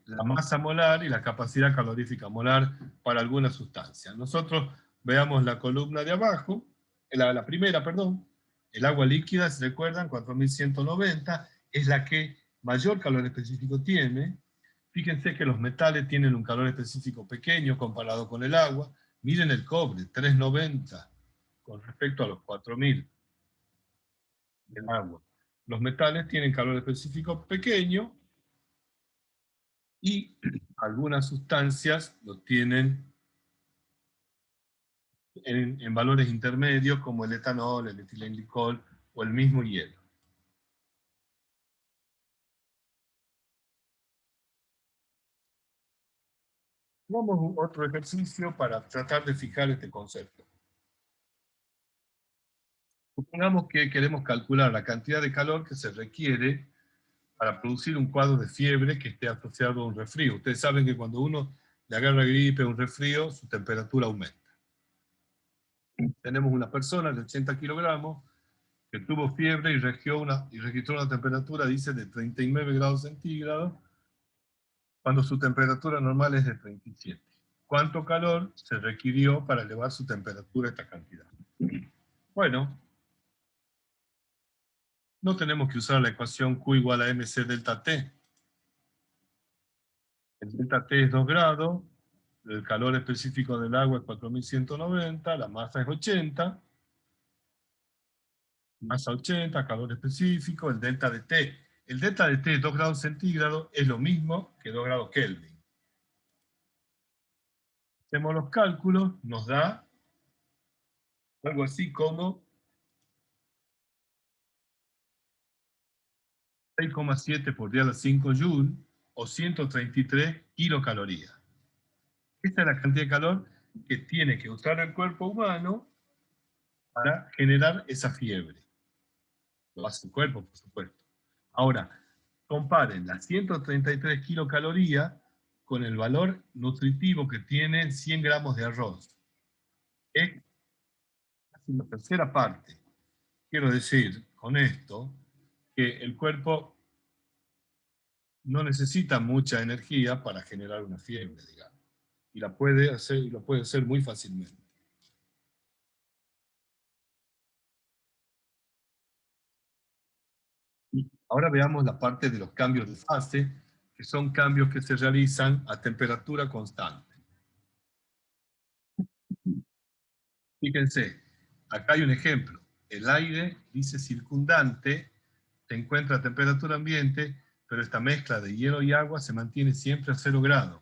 la masa molar y la capacidad calorífica molar para alguna sustancia. Nosotros veamos la columna de abajo, la primera, perdón, el agua líquida, ¿se recuerdan? 4190, es la que mayor calor específico tiene. Fíjense que los metales tienen un calor específico pequeño comparado con el agua. Miren el cobre, 390 con respecto a los 4000 del agua. Los metales tienen calor específico pequeño y algunas sustancias lo tienen en valores intermedios como el etanol, el etilenglicol o el mismo hielo. Vamos a otro ejercicio para tratar de fijar este concepto. Supongamos que queremos calcular la cantidad de calor que se requiere para producir un cuadro de fiebre que esté asociado a un resfrío. Ustedes saben que cuando uno le agarra gripe o un resfrío, su temperatura aumenta. Tenemos una persona de 80 kilogramos que tuvo fiebre y registró una temperatura, dice, de 39 grados centígrados, cuando su temperatura normal es de 37. ¿Cuánto calor se requirió para elevar su temperatura a esta cantidad? Bueno, no tenemos que usar la ecuación Q igual a mc delta T. El delta T es 2 grados, el calor específico del agua es 4190, la masa es 80, masa 80, calor específico, el delta de T. El delta de T, 2 grados centígrados, es lo mismo que 2 grados Kelvin. Hacemos los cálculos, nos da algo así como 6,7 por 10 a la 5 joules o 133 kilocalorías. Esta es la cantidad de calor que tiene que usar el cuerpo humano para generar esa fiebre. Lo hace el cuerpo, por supuesto. Ahora, comparen las 133 kilocalorías con el valor nutritivo que tienen 100 gramos de arroz. Es casi la tercera parte. Quiero decir con esto que el cuerpo no necesita mucha energía para generar una fiebre, digamos. Y la puede hacer, y lo puede hacer muy fácilmente. Ahora veamos la parte de los cambios de fase, que son cambios que se realizan a temperatura constante. Fíjense, acá hay un ejemplo. El aire, dice circundante, se encuentra a temperatura ambiente, pero esta mezcla de hielo y agua se mantiene siempre a 0 grados,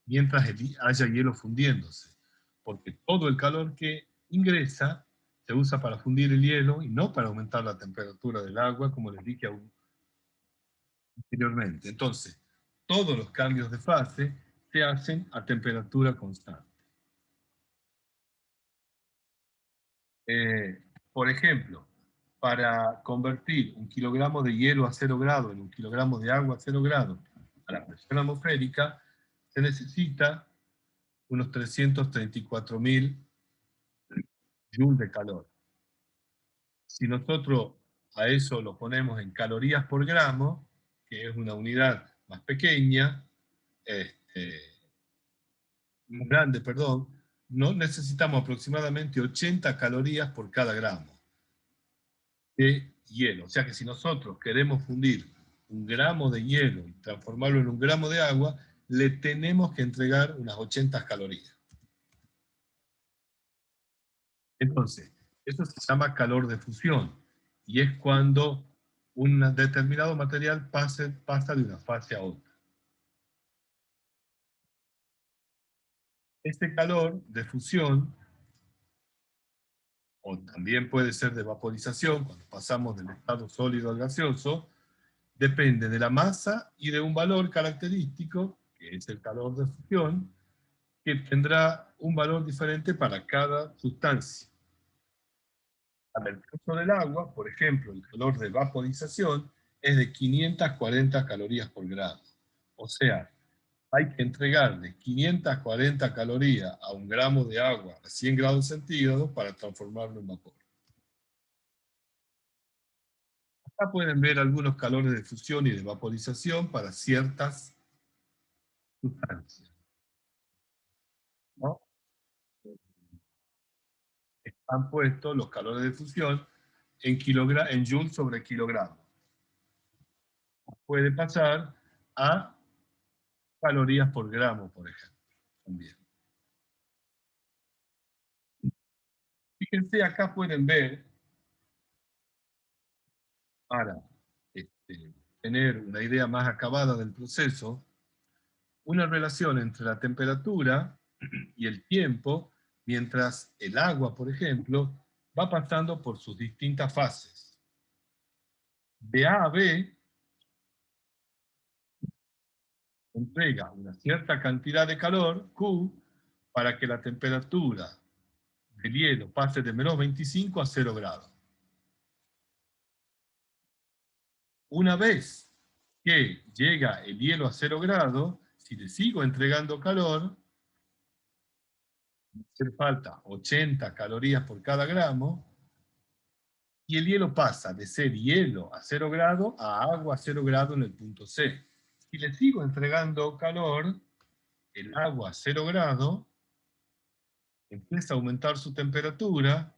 mientras haya hielo fundiéndose, porque todo el calor que ingresa se usa para fundir el hielo y no para aumentar la temperatura del agua, como les dije anteriormente. Entonces, todos los cambios de fase se hacen a temperatura constante. Por ejemplo, para convertir 1 kilogramo de hielo a 0 grados en 1 kilogramo de agua a 0 grados a la presión atmosférica, se necesita unos 334.000 joules de calor. Si nosotros a eso lo ponemos en calorías por gramo, que es una unidad más pequeña, más grande, perdón, no necesitamos aproximadamente 80 calorías por cada gramo de hielo. O sea que si nosotros queremos fundir 1 gramo de hielo y transformarlo en 1 gramo de agua, le tenemos que entregar unas 80 calorías. Entonces, eso se llama calor de fusión, y es cuando un determinado material pasa de una fase a otra. Este calor de fusión, o también puede ser de vaporización, cuando pasamos del estado sólido al gaseoso, depende de la masa y de un valor característico, que es el calor de fusión, que tendrá un valor diferente para cada sustancia. Para el caso del agua, por ejemplo, el calor de vaporización es de 540 calorías por grado. O sea, hay que entregarle 540 calorías a 1 gramo de agua a 100 grados centígrados para transformarlo en vapor. Acá pueden ver algunos calores de fusión y de vaporización para ciertas sustancias, ¿no? Están puestos los calores de fusión en joules sobre kilogramo. Puede pasar a calorías por gramo, por ejemplo, también. Fíjense, acá pueden ver, para tener una idea más acabada del proceso, una relación entre la temperatura y el tiempo, mientras el agua, por ejemplo, va pasando por sus distintas fases. De A a B, entrega una cierta cantidad de calor, Q, para que la temperatura del hielo pase de -25 a 0 grados. Una vez que llega el hielo a 0 grados, si le sigo entregando calor, hace falta 80 calorías por cada gramo, y el hielo pasa de ser hielo a 0 grados a agua a 0 grados en el punto C. Si le sigo entregando calor, el agua a 0 grados empieza a aumentar su temperatura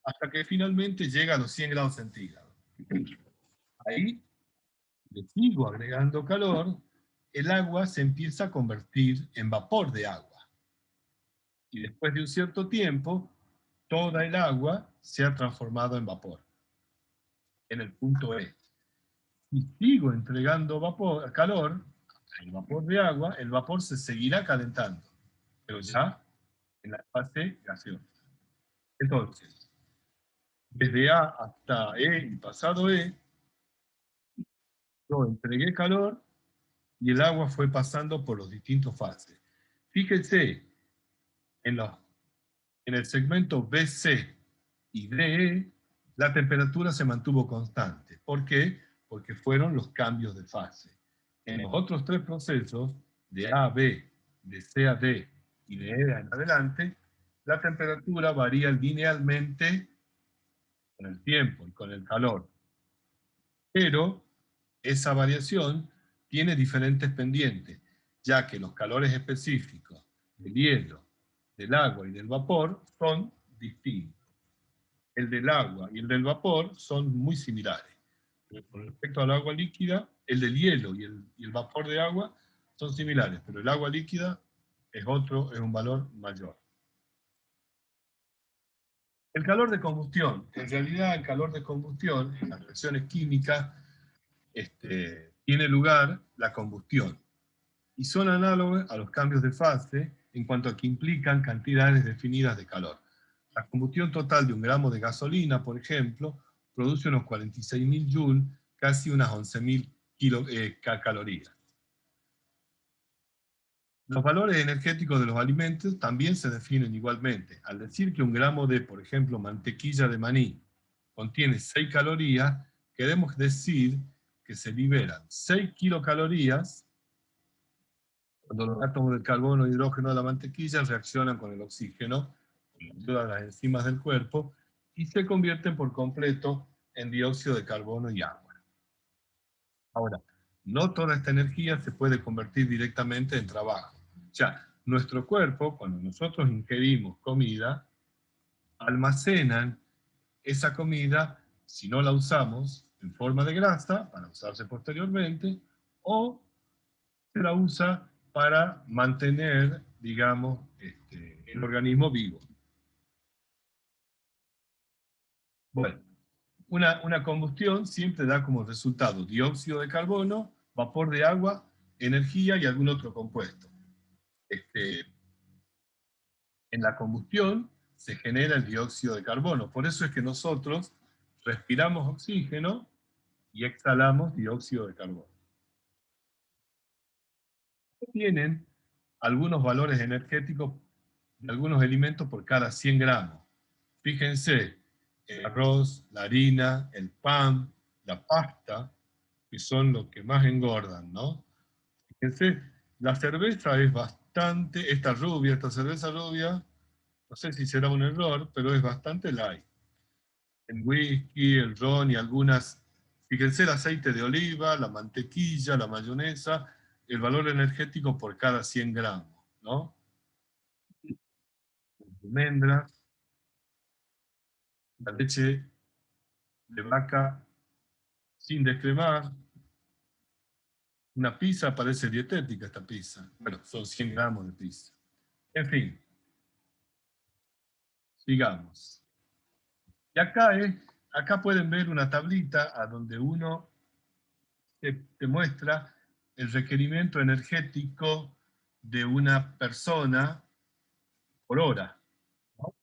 hasta que finalmente llega a los 100 grados centígrados. Ahí le sigo agregando calor, el agua se empieza a convertir en vapor de agua. Y después de un cierto tiempo, toda el agua se ha transformado en vapor, en el punto E. Y sigo entregando calor, el vapor de agua, el vapor se seguirá calentando, pero ya en la fase gaseosa. Entonces, desde A hasta E y pasado E, yo entregué calor y el agua fue pasando por los distintos fases. Fíjense, en, en el segmento BC y DE, la temperatura se mantuvo constante. ¿Por qué? Porque fueron los cambios de fase. En los otros tres procesos, de A a B, de C a D y de E en adelante, la temperatura varía linealmente con el tiempo y con el calor. Pero esa variación tiene diferentes pendientes, ya que los calores específicos del hielo, del agua y del vapor son distintos. El del agua y el del vapor son muy similares. Pero con respecto al agua líquida, el del hielo y el vapor de agua son similares, pero el agua líquida es un valor mayor. El calor de combustión. En realidad, el calor de combustión, en las reacciones químicas, tiene lugar la combustión. Y son análogos a los cambios de fase en cuanto a que implican cantidades definidas de calor. La combustión total de 1 gramo de gasolina, por ejemplo, produce unos 46.000 joules, casi unas 11.000 calorías. Los valores energéticos de los alimentos también se definen igualmente. Al decir que 1 gramo de, por ejemplo, mantequilla de maní contiene 6 calorías, queremos decir que se liberan 6 kilocalorías cuando los átomos del carbono e hidrógeno de la mantequilla reaccionan con el oxígeno, con la ayuda de las enzimas del cuerpo, y se convierten por completo en dióxido de carbono y agua. Ahora, no toda esta energía se puede convertir directamente en trabajo. O sea, nuestro cuerpo, cuando nosotros ingerimos comida, almacenan esa comida, si no la usamos, en forma de grasa, para usarse posteriormente, o se la usa para mantener, digamos, el organismo vivo. Bueno, una combustión siempre da como resultado dióxido de carbono, vapor de agua, energía y algún otro compuesto. En la combustión se genera el dióxido de carbono. Por eso es que nosotros respiramos oxígeno y exhalamos dióxido de carbono. Tienen algunos valores energéticos de algunos alimentos por cada 100 gramos. Fíjense, el arroz, la harina, el pan, la pasta, que son los que más engordan, ¿no? Fíjense, la cerveza es bastante, esta cerveza rubia, no sé si será un error, pero es bastante light. El whisky, el ron y algunas, fíjense el aceite de oliva, la mantequilla, la mayonesa, el valor energético por cada 100 gramos, ¿no? Almendras, la leche de vaca sin descremar, una pizza parece dietética esta pizza. Bueno, son 100 gramos de pizza. En fin, sigamos. Y acá pueden ver una tablita a donde uno te muestra el requerimiento energético de una persona por hora, ¿no?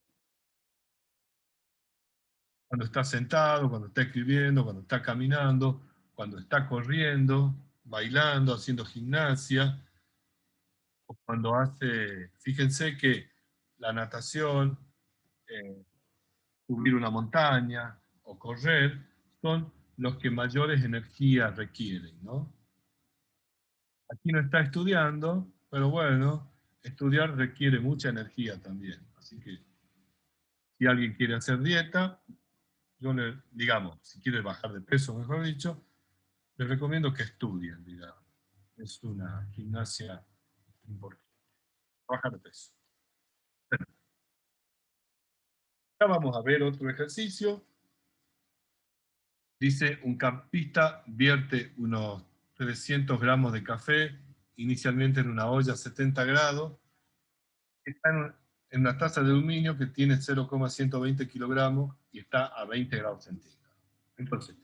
Cuando está sentado, cuando está escribiendo, cuando está caminando, cuando está corriendo, bailando, haciendo gimnasia, o cuando hace, fíjense que la natación, subir una montaña o correr, son los que mayores energías requieren, ¿no? Aquí no está estudiando, pero bueno, estudiar requiere mucha energía también. Así que si alguien quiere hacer dieta, yo le, digamos, si quiere bajar de peso, mejor dicho, les recomiendo que estudien, digamos. Es una gimnasia importante. Bajar de peso. Ya vamos a ver otro ejercicio. Dice, un campista vierte unos 300 gramos de café, inicialmente en una olla a 70 grados, está en una taza de aluminio que tiene 0,120 kilogramos y está a 20 grados centígrados. Entonces,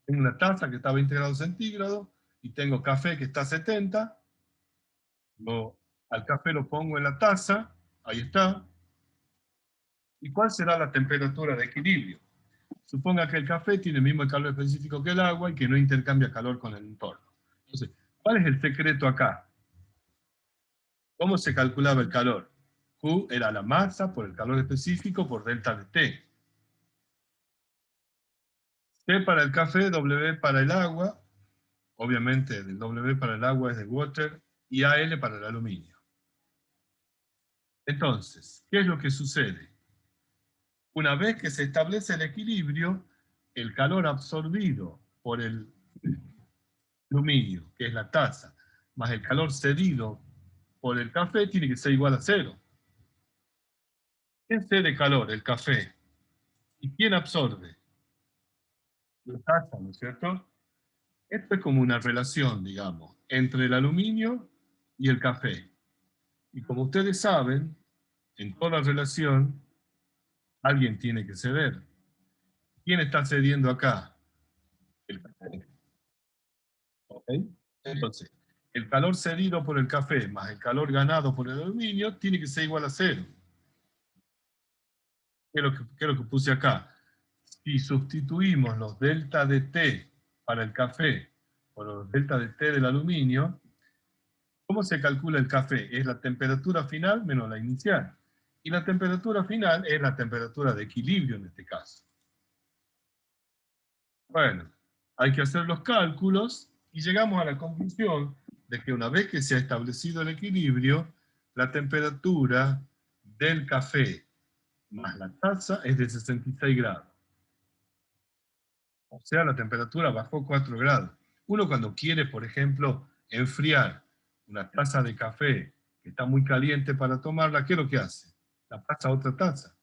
tengo una taza que está a 20 grados centígrados y tengo café que está a 70, al café lo pongo en la taza, ahí está. ¿Y cuál será la temperatura de equilibrio? Suponga que el café tiene el mismo calor específico que el agua y que no intercambia calor con el entorno. Entonces, ¿cuál es el secreto acá? ¿Cómo se calculaba el calor? Q era la masa por el calor específico por delta de T. T para el café, W para el agua, obviamente el W para el agua es de water, y AL para el aluminio. Entonces, ¿qué es lo que sucede? Una vez que se establece el equilibrio, el calor absorbido por el aluminio, que es la taza, más el calor cedido por el café, tiene que ser igual a cero. ¿Quién cede calor? El café. ¿Y quién absorbe? La taza, ¿no es cierto? Esto es como una relación, digamos, entre el aluminio y el café. Y como ustedes saben, en toda relación, alguien tiene que ceder. ¿Quién está cediendo acá? El café. ¿Ok? Entonces, el calor cedido por el café más el calor ganado por el aluminio tiene que ser igual a cero. ¿Qué es lo que puse acá? Si sustituimos los delta de T para el café por los delta de T del aluminio, ¿cómo se calcula el café? Es la temperatura final menos la inicial. Y la temperatura final es la temperatura de equilibrio en este caso. Bueno, hay que hacer los cálculos y llegamos a la conclusión de que una vez que se ha establecido el equilibrio, la temperatura del café más la taza es de 66 grados. O sea, la temperatura bajó 4 grados. Uno cuando quiere, por ejemplo, enfriar una taza de café está muy caliente para tomarla, ¿qué es lo que hace? La pasa a otra taza.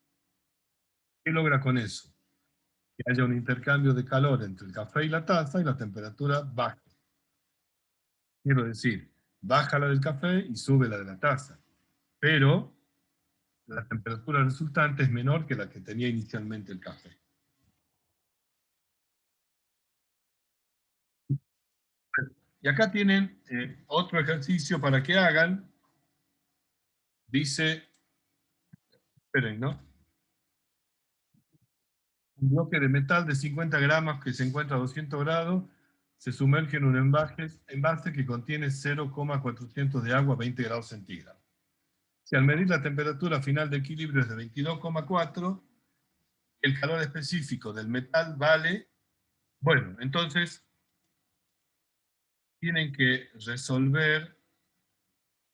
¿Qué logra con eso? Que haya un intercambio de calor entre el café y la taza y la temperatura baja. Quiero decir, baja la del café y sube la de la taza. Pero la temperatura resultante es menor que la que tenía inicialmente el café. Y acá tienen otro ejercicio para que hagan. Dice, esperen, ¿no? Un bloque de metal de 50 gramos que se encuentra a 200 grados se sumerge en un envase que contiene 0,400 de agua a 20 grados centígrados. Si al medir la temperatura final de equilibrio es de 22,4, el calor específico del metal vale... Bueno, entonces tienen que resolver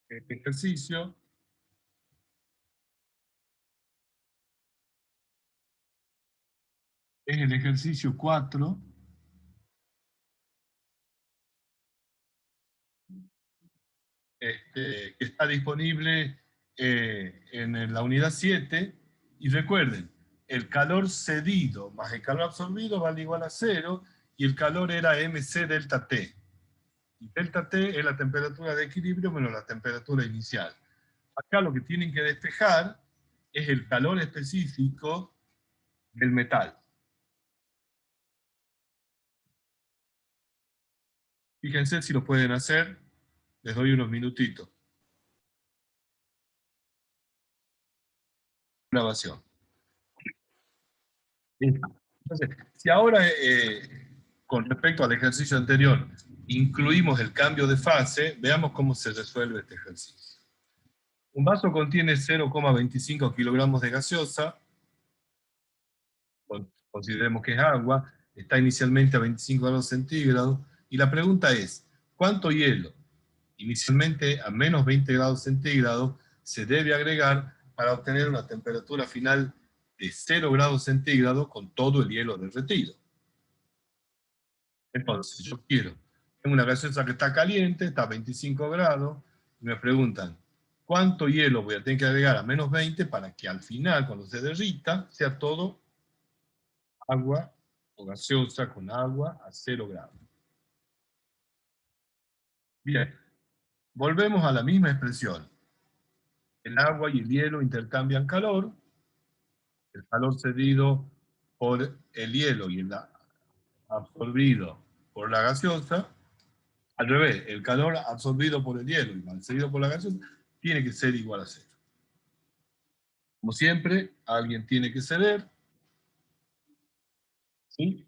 este ejercicio. Es el ejercicio 4. Que está disponible en la unidad 7. Y recuerden, el calor cedido más el calor absorbido vale igual a 0, y el calor era mc delta T. Y delta T es la temperatura de equilibrio menos la temperatura inicial. Acá lo que tienen que despejar es el calor específico del metal. Fíjense si lo pueden hacer, les doy unos minutitos. Grabación. Entonces, si ahora, con respecto al ejercicio anterior, incluimos el cambio de fase, veamos cómo se resuelve este ejercicio. Un vaso contiene 0,25 kilogramos de gaseosa, consideremos que es agua, está inicialmente a 25 grados centígrados, y la pregunta es, ¿cuánto hielo, inicialmente a menos 20 grados centígrados, se debe agregar para obtener una temperatura final de 0 grados centígrados con todo el hielo derretido? Entonces, yo tengo una gaseosa que está caliente, está a 25 grados, y me preguntan, ¿cuánto hielo voy a tener que agregar a menos 20 para que al final, cuando se derrita, sea todo agua o gaseosa con agua a 0 grados? Bien, volvemos a la misma expresión. El agua y el hielo intercambian calor, el calor cedido por el hielo y el absorbido por la gaseosa. Al revés, el calor absorbido por el hielo y cedido por la gaseosa tiene que ser igual a 0. Como siempre, alguien tiene que ceder. ¿Sí?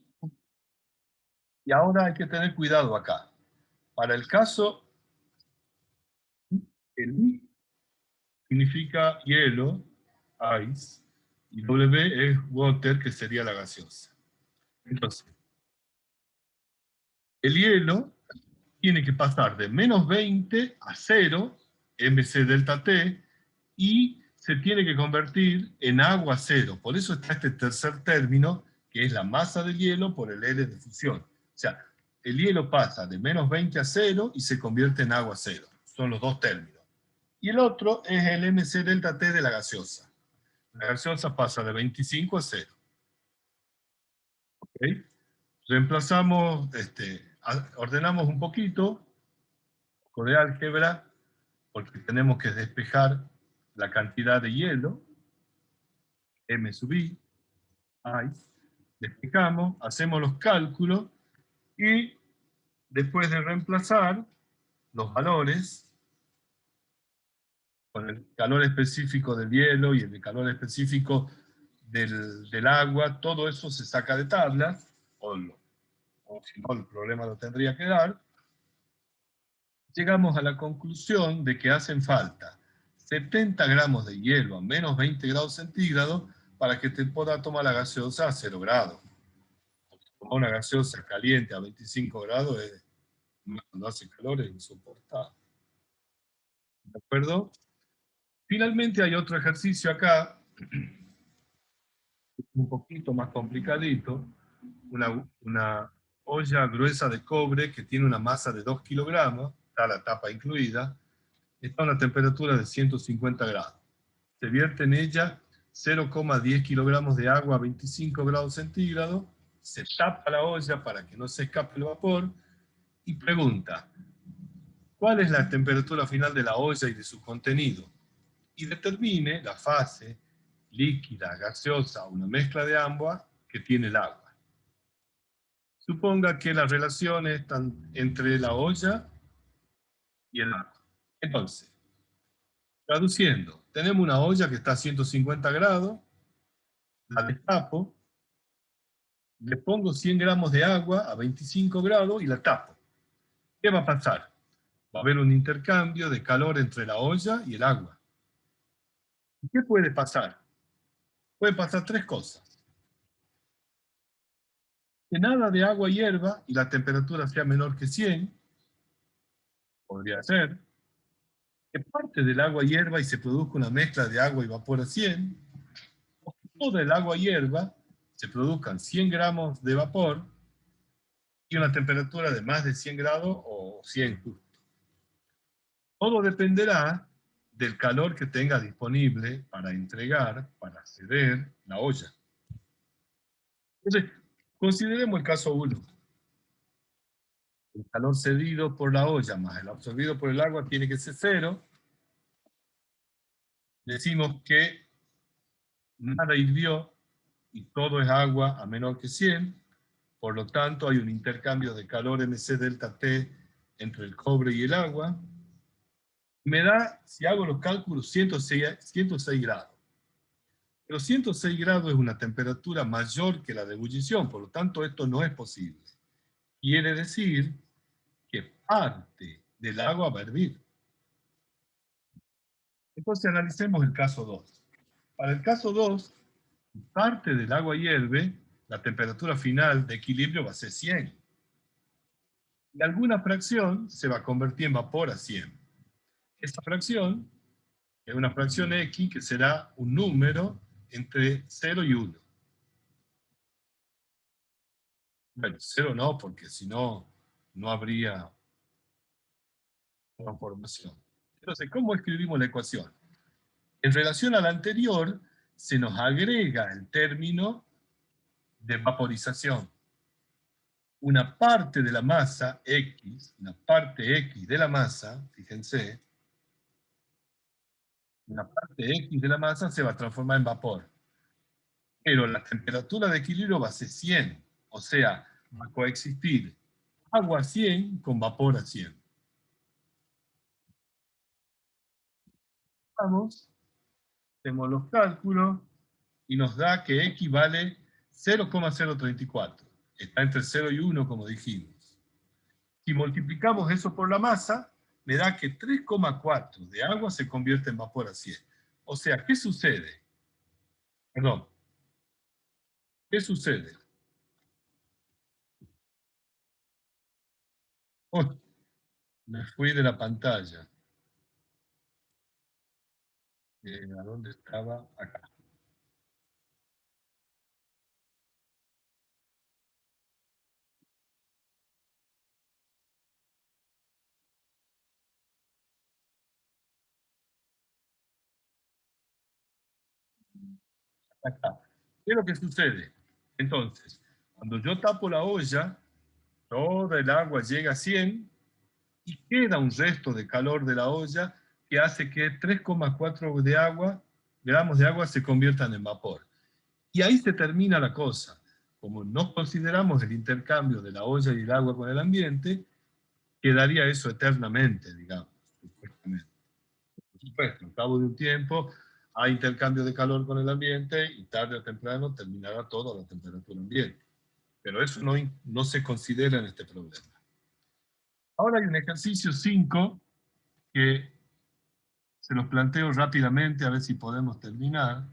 Y ahora hay que tener cuidado acá. Para el caso, el I significa hielo, ice, y W es water, que sería la gaseosa. Entonces, el hielo tiene que pasar de menos 20 a 0, mc delta T, y se tiene que convertir en agua cero. Por eso está este tercer término, que es la masa del hielo por el L de fusión. O sea, el hielo pasa de menos 20 a 0 y se convierte en agua cero. Son los dos términos. Y el otro es el mc delta T de la gaseosa. La gaseosa pasa de 25 a 0. ¿Okay? Reemplazamos, ordenamos un poquito con de álgebra, porque tenemos que despejar la cantidad de hielo, m sub i, ice, despejamos, hacemos los cálculos, y después de reemplazar los valores con el calor específico del hielo y el calor específico del agua, todo eso se saca de tablas, o si no el problema lo tendría que dar. Llegamos a la conclusión de que hacen falta 70 gramos de hielo a menos 20 grados centígrados para que te pueda tomar la gaseosa a 0 grados. Tomar una gaseosa caliente a 25 grados cuando hace calor es insoportable. ¿De acuerdo? Finalmente hay otro ejercicio acá, un poquito más complicadito, una olla gruesa de cobre que tiene una masa de 2 kilogramos, está la tapa incluida, está a una temperatura de 150 grados. Se vierte en ella 0,10 kilogramos de agua a 25 grados centígrados, se tapa la olla para que no se escape el vapor y pregunta, ¿cuál es la temperatura final de la olla y de su contenido? Y determine la fase líquida, gaseosa o una mezcla de ambas que tiene el agua. Suponga que las relaciones están entre la olla y el agua. Entonces, traduciendo, tenemos una olla que está a 150 grados, la destapo, le pongo 100 gramos de agua a 25 grados y la tapo. ¿Qué va a pasar? Va a haber un intercambio de calor entre la olla y el agua. ¿Qué puede pasar? Pueden pasar tres cosas. Que nada de agua hierva y la temperatura sea menor que 100, podría ser. Que parte del agua hierva y se produzca una mezcla de agua y vapor a 100. O que toda el agua hierva se produzcan 100 gramos de vapor y una temperatura de más de 100 grados o 100 justo. Todo dependerá del calor que tenga disponible para entregar, para ceder la olla. Entonces, consideremos el caso 1. El calor cedido por la olla más el absorbido por el agua tiene que ser 0. Decimos que nada hirvió y todo es agua a menor que 100. Por lo tanto, hay un intercambio de calor MC delta T entre el cobre y el agua. Me da, si hago los cálculos, 106 grados. Pero 106 grados es una temperatura mayor que la de ebullición, por lo tanto esto no es posible. Quiere decir que parte del agua va a hervir. Entonces analicemos el caso 2. Para el caso 2, parte del agua hierve, la temperatura final de equilibrio va a ser 100. Y alguna fracción se va a convertir en vapor a 100. Esa fracción es una fracción X que será un número entre 0 y 1. Bueno, 0 no, porque si no, no habría transformación. Entonces, ¿cómo escribimos la ecuación? En relación a la anterior, se nos agrega el término de vaporización. Una parte de la masa X, una parte X de la masa, fíjense, una parte X de la masa se va a transformar en vapor. Pero la temperatura de equilibrio va a ser 100. O sea, va a coexistir agua a 100 con vapor a 100. Vamos, hacemos los cálculos y nos da que X vale 0,034. Está entre 0 y 1, como dijimos. Si multiplicamos eso por la masa, me da que 3,4 de agua se convierte en vapor a 100. O sea, ¿qué sucede? Perdón. ¿Qué sucede? Oh, me fui de la pantalla. ¿A dónde estaba? Acá. Acá. ¿Qué es lo que sucede? Entonces, cuando yo tapo la olla, toda el agua llega a 100 y queda un resto de calor de la olla que hace que 3,4 gramos de agua se conviertan en vapor. Y ahí se termina la cosa. Como no consideramos el intercambio de la olla y el agua con el ambiente, quedaría eso eternamente, digamos, supuestamente. Por supuesto, al cabo de un tiempo hay intercambio de calor con el ambiente y tarde o temprano terminará todo a la temperatura ambiente. Pero eso no se considera en este problema. Ahora hay un ejercicio 5 que se los planteo rápidamente a ver si podemos terminar.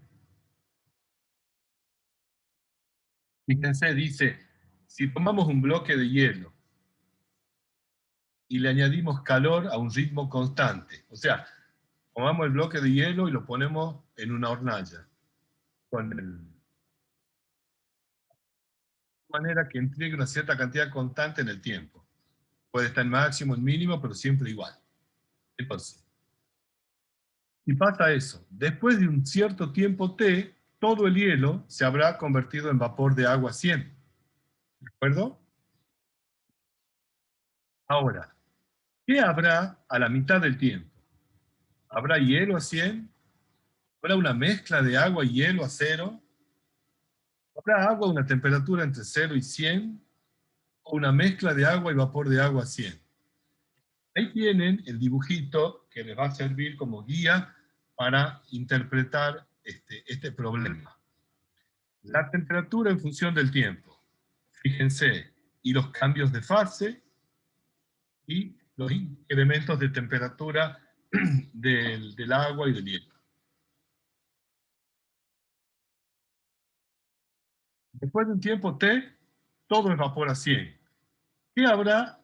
Fíjense, dice, si tomamos un bloque de hielo y le añadimos calor a un ritmo constante, o sea, tomamos el bloque de hielo y lo ponemos en una hornalla, de manera que entregue una cierta cantidad constante en el tiempo. Puede estar en máximo, en mínimo, pero siempre igual. Entonces, Y pasa eso, después de un cierto tiempo T, todo el hielo se habrá convertido en vapor de agua 100. ¿De acuerdo? Ahora, ¿qué habrá a la mitad del tiempo? ¿Habrá hielo a 100? ¿Habrá una mezcla de agua y hielo a 0? ¿Habrá agua a una temperatura entre 0 y 100? ¿O una mezcla de agua y vapor de agua a 100? Ahí tienen el dibujito que les va a servir como guía para interpretar este problema. La temperatura en función del tiempo. Fíjense, y los cambios de fase y los incrementos de temperatura del agua y del hielo. Después de un tiempo T, todo evapora 100. ¿Qué habrá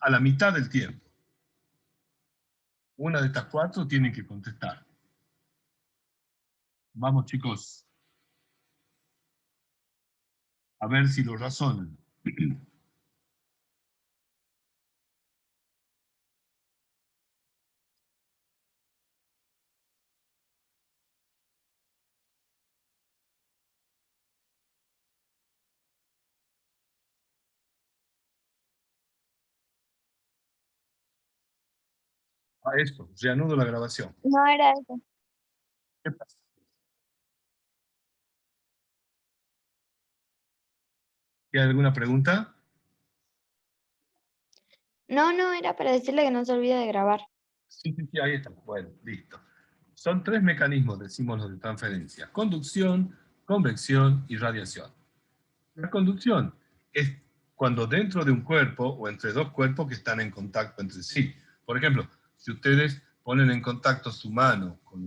a la mitad del tiempo? Una de estas cuatro tienen que contestar. Vamos, chicos. A ver si lo razonan. A esto, reanudo la grabación. No era eso. ¿Qué pasa? ¿Hay alguna pregunta? No, no, era para decirle que no se olvide de grabar. Sí, sí, sí, ahí está. Bueno, listo. Son tres mecanismos, decimos los de transferencia. Conducción, convección y radiación. La conducción es cuando dentro de un cuerpo o entre dos cuerpos que están en contacto entre sí. Por ejemplo, si ustedes ponen en contacto su mano con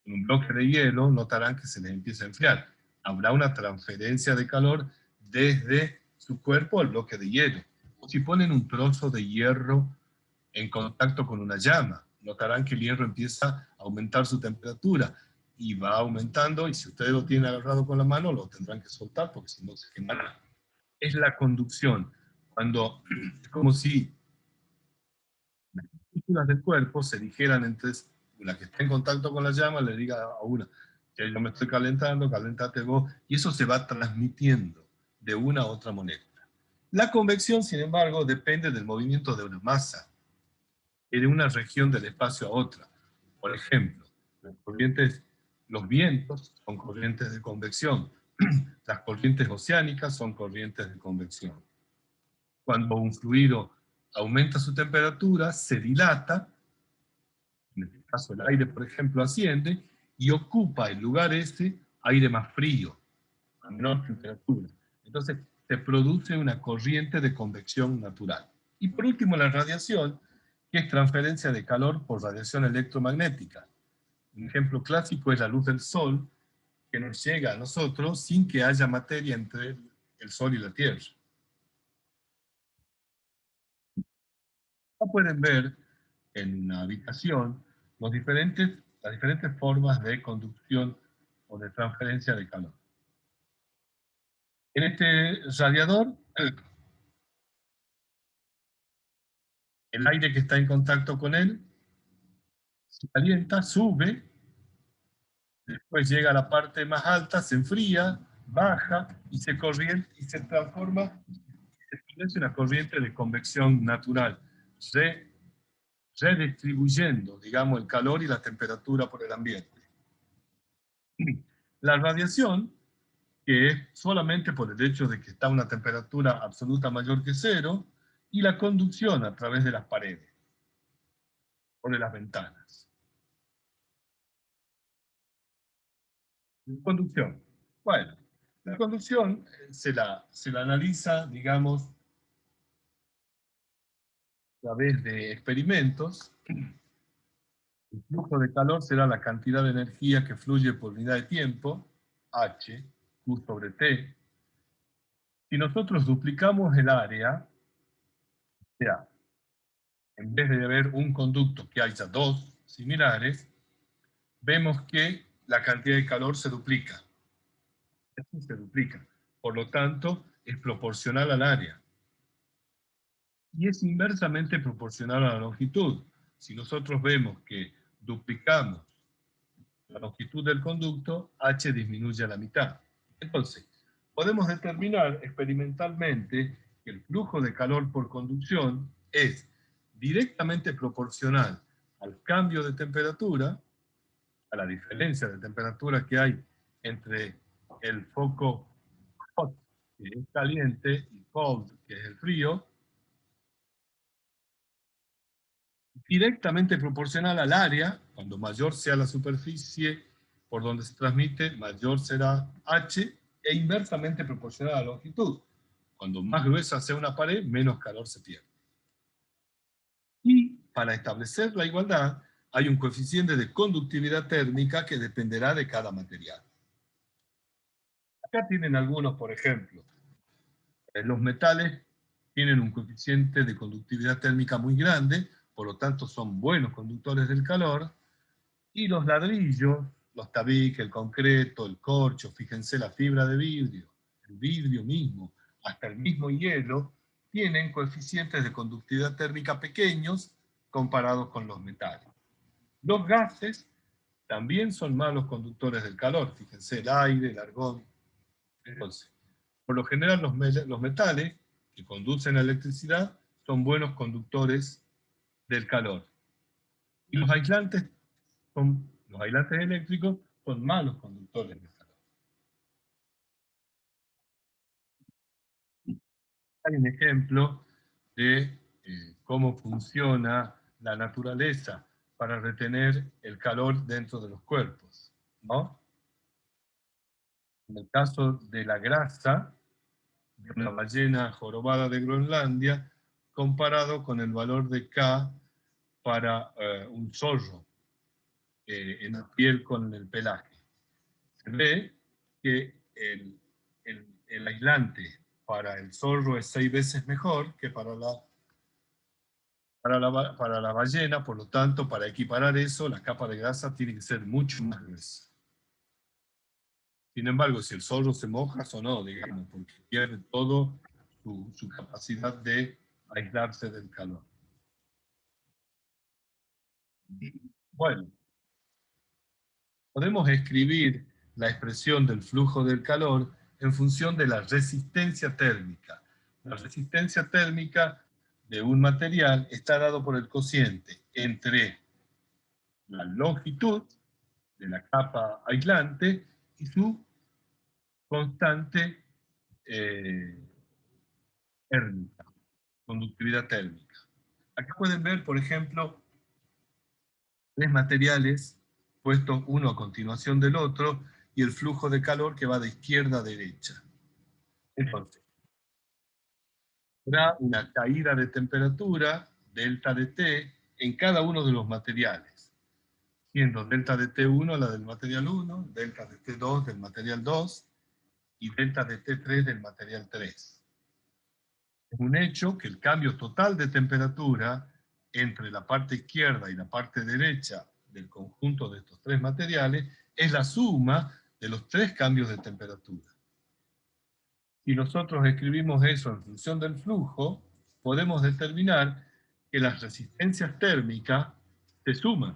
un bloque de hielo, notarán que se les empieza a enfriar. Habrá una transferencia de calor desde su cuerpo al bloque de hielo. O si ponen un trozo de hierro en contacto con una llama, notarán que el hierro empieza a aumentar su temperatura y va aumentando, y si ustedes lo tienen agarrado con la mano, lo tendrán que soltar porque si no se quemará. Es la conducción, cuando es como si las partículas del cuerpo se dijeran entre la que está en contacto con la llama, le diga a una que yo me estoy calentando, calentate vos, y eso se va transmitiendo de una a otra molécula. La convección, sin embargo, depende del movimiento de una masa y de una región del espacio a otra. Por ejemplo, los vientos son corrientes de convección, las corrientes oceánicas son corrientes de convección. Cuando un fluido aumenta su temperatura, se dilata, en este caso el aire, por ejemplo, asciende, y ocupa el lugar aire más frío, a menor temperatura. Entonces, se produce una corriente de convección natural. Y por último, la radiación, que es transferencia de calor por radiación electromagnética. Un ejemplo clásico es la luz del sol, que nos llega a nosotros sin que haya materia entre el sol y la Tierra. Como pueden ver en una habitación las diferentes formas de conducción o de transferencia de calor. En este radiador, el aire que está en contacto con él se calienta, sube, después llega a la parte más alta, se enfría, baja y se transforma, se establece una corriente de convección natural, redistribuyendo, digamos, el calor y la temperatura por el ambiente. La radiación, que es solamente por el hecho de que está a una temperatura absoluta mayor que cero, y la conducción a través de las paredes o de las ventanas. Conducción. Bueno, la conducción se la analiza, digamos, a través de experimentos. El flujo de calor será la cantidad de energía que fluye por unidad de tiempo, H, Q sobre T. Si nosotros duplicamos el área, o sea, en vez de haber un conducto que haya dos similares, vemos que la cantidad de calor se duplica. Se duplica. Por lo tanto, es proporcional al área. Y es inversamente proporcional a la longitud. Si nosotros vemos que duplicamos la longitud del conducto, H disminuye a la mitad. Entonces, podemos determinar experimentalmente que el flujo de calor por conducción es directamente proporcional al cambio de temperatura, a la diferencia de temperatura que hay entre el foco hot, que es caliente, y cold, que es el frío, directamente proporcional al área. Cuando mayor sea la superficie por donde se transmite, mayor será H, e inversamente proporcional a la longitud. Cuando más gruesa sea una pared, menos calor se pierde. Y para establecer la igualdad, hay un coeficiente de conductividad térmica que dependerá de cada material. Acá tienen algunos, por ejemplo. Los metales tienen un coeficiente de conductividad térmica muy grande, por lo tanto son buenos conductores del calor, y los ladrillos, los tabiques, el concreto, el corcho, fíjense la fibra de vidrio, el vidrio mismo, hasta el mismo hielo, tienen coeficientes de conductividad térmica pequeños comparados con los metales. Los gases también son malos conductores del calor, fíjense el aire, el argón. Entonces, por lo general los metales que conducen la electricidad son buenos conductores del calor. Y los aislantes eléctricos son malos conductores del calor. Hay un ejemplo de cómo funciona la naturaleza para retener el calor dentro de los cuerpos, ¿no? En el caso de la grasa de una ballena jorobada de Groenlandia, comparado con el valor de K para un zorro en la piel con el pelaje. Se ve que el aislante para el zorro es 6 veces mejor que para la ballena, por lo tanto, para equiparar eso, la capa de grasa tiene que ser mucho más gruesa. Sin embargo, si el zorro se moja, o no, digamos, porque pierde todo su capacidad de aislarse del calor. Bueno, podemos escribir la expresión del flujo del calor en función de la resistencia térmica. La resistencia térmica de un material está dado por el cociente entre la longitud de la capa aislante y su constante térmica, conductividad térmica. Acá pueden ver, por ejemplo, 3 materiales puestos uno a continuación del otro y el flujo de calor que va de izquierda a derecha. Entonces, habrá una caída de temperatura, delta de T, en cada uno de los materiales, siendo delta de T1 la del material 1, delta de T2 del material 2 y delta de T3 del material 3. Es un hecho que el cambio total de temperatura entre la parte izquierda y la parte derecha del conjunto de estos 3 materiales es la suma de los 3 cambios de temperatura. Si nosotros escribimos eso en función del flujo, podemos determinar que las resistencias térmicas se suman.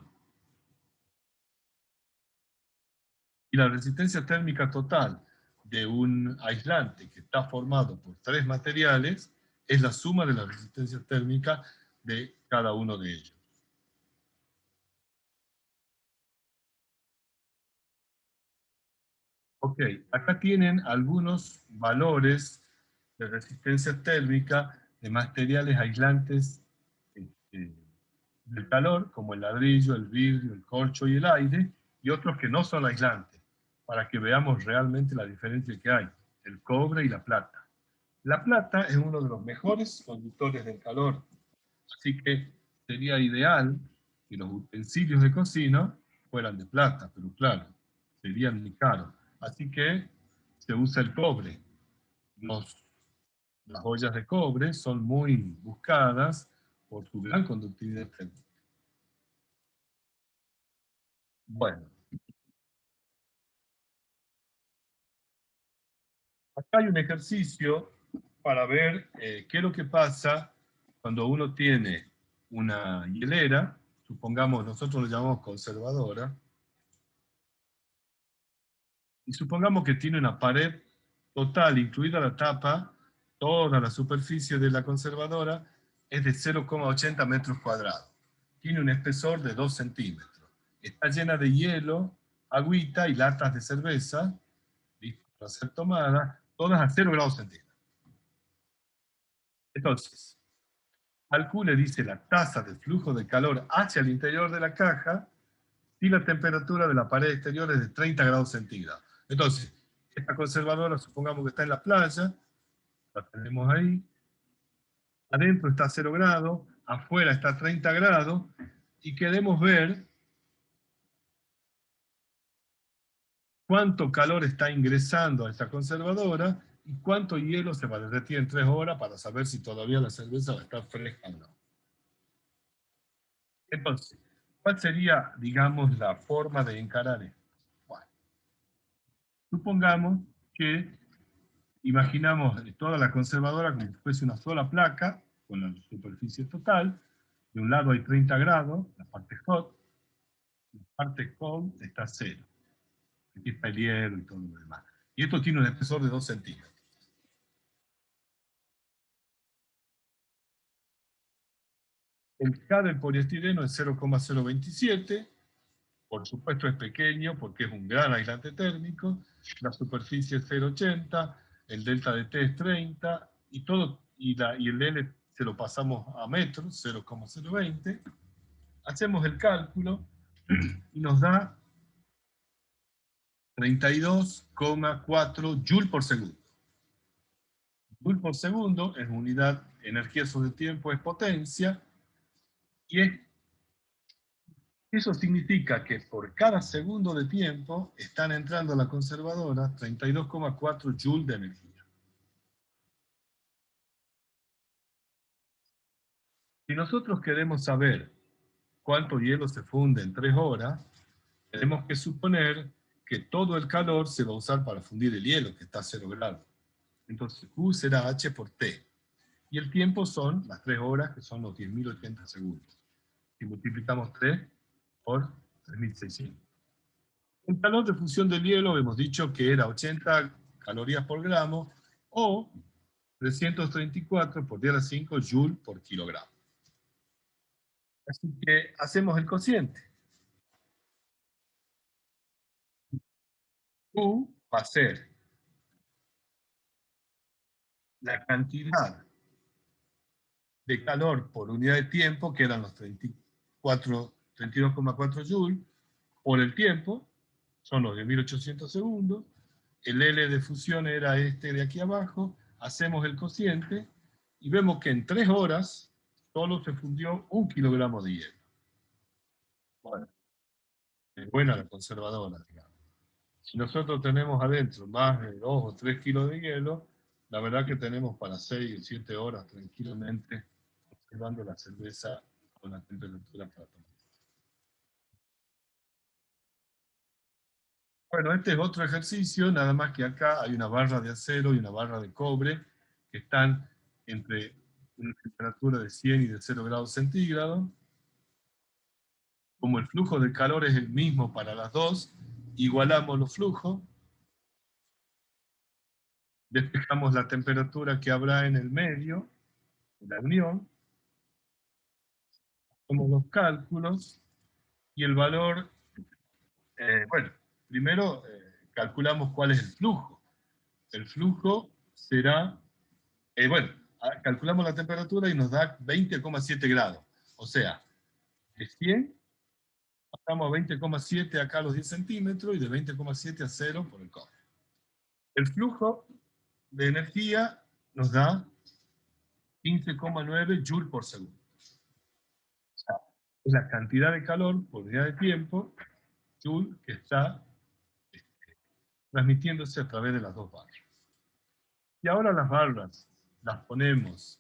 Y la resistencia térmica total de un aislante que está formado por 3 materiales es la suma de la resistencia térmica de cada uno de ellos. Ok, acá tienen algunos valores de resistencia térmica de materiales aislantes del calor, como el ladrillo, el vidrio, el corcho y el aire, y otros que no son aislantes, para que veamos realmente la diferencia que hay, el cobre y la plata. La plata es uno de los mejores conductores del calor, así que sería ideal que los utensilios de cocina fueran de plata, pero claro, serían muy caros. Así que se usa el cobre. Las ollas de cobre son muy buscadas por su gran conductividad térmica. Bueno, acá hay un ejercicio para ver qué es lo que pasa cuando uno tiene una hielera supongamos, nosotros lo llamamos conservadora, y supongamos que tiene una pared total, incluida la tapa, toda la superficie de la conservadora es de 0,80 metros cuadrados. Tiene un espesor de 2 centímetros. Está llena de hielo, agüita y latas de cerveza, listas para ser tomadas, todas a 0 grados centígrados. Entonces, calcule, dice, la tasa de flujo de calor hacia el interior de la caja si la temperatura de la pared exterior es de 30 grados centígrados. Entonces, esta conservadora, supongamos que está en la playa, la tenemos ahí, adentro está a 0 grados, afuera está a 30 grados, y queremos ver cuánto calor está ingresando a esta conservadora y cuánto hielo se va a derretir en 3 horas para saber si todavía la cerveza va a estar fresca o no. Entonces, ¿cuál sería, digamos, la forma de encarar esto? Bueno, supongamos que imaginamos toda la conservadora como si fuese una sola placa, con la superficie total. De un lado hay 30 grados, la parte hot, la parte cold está a 0. Aquí está el hielo y todo lo demás. Y esto tiene un espesor de 2 centímetros. El K del poliestireno es 0,027. Por supuesto es pequeño porque es un gran aislante térmico. La superficie es 0,80. El delta de T es 30. Y, el L se lo pasamos a metros, 0,020. Hacemos el cálculo y nos da 32,4 Joule por segundo. Joule por segundo es unidad, energía sobre tiempo es potencia, y eso significa que por cada segundo de tiempo están entrando a la conservadora 32,4 Joule de energía. Si nosotros queremos saber cuánto hielo se funde en 3 horas, tenemos que suponer que todo el calor se va a usar para fundir el hielo, que está a 0 grados. Entonces Q será H por T. Y el tiempo son las 3 horas, que son los 10.080 segundos. Si multiplicamos 3 por 3.600. El calor de fusión del hielo hemos dicho que era 80 calorías por gramo o 334 por 10 a la 5 joule por kilogramo. Así que hacemos el cociente. Q va a ser la cantidad de calor por unidad de tiempo, que eran los 32,4 joule, por el tiempo, son los 10.800 segundos. El L de fusión era este de aquí abajo. Hacemos el cociente y vemos que en 3 horas solo se fundió 1 kilogramo de hielo. Bueno, es buena la conservadora, digamos. Si nosotros tenemos adentro más de 2 o 3 kilos de hielo, la verdad que tenemos para 6 o 7 horas tranquilamente conservando la cerveza con la temperatura para tomar. Bueno, este es otro ejercicio, nada más que acá hay una barra de acero y una barra de cobre que están entre una temperatura de 100 y de 0 grados centígrados. Como el flujo de calor es el mismo para las dos, igualamos los flujos, despejamos la temperatura que habrá en el medio de la unión, hacemos los cálculos, y el valor, bueno, primero calculamos cuál es el flujo. El flujo será, bueno, calculamos la temperatura y nos da 20,7 grados. O sea, de 100 pasamos a 20,7 acá a los 10 centímetros y de 20,7 a 0 por el cobre. El flujo de energía nos da 15,9 Joule por segundo. O sea, es la cantidad de calor por unidad de tiempo, Joule, que está transmitiéndose a través de las dos barras. Y ahora las barras las ponemos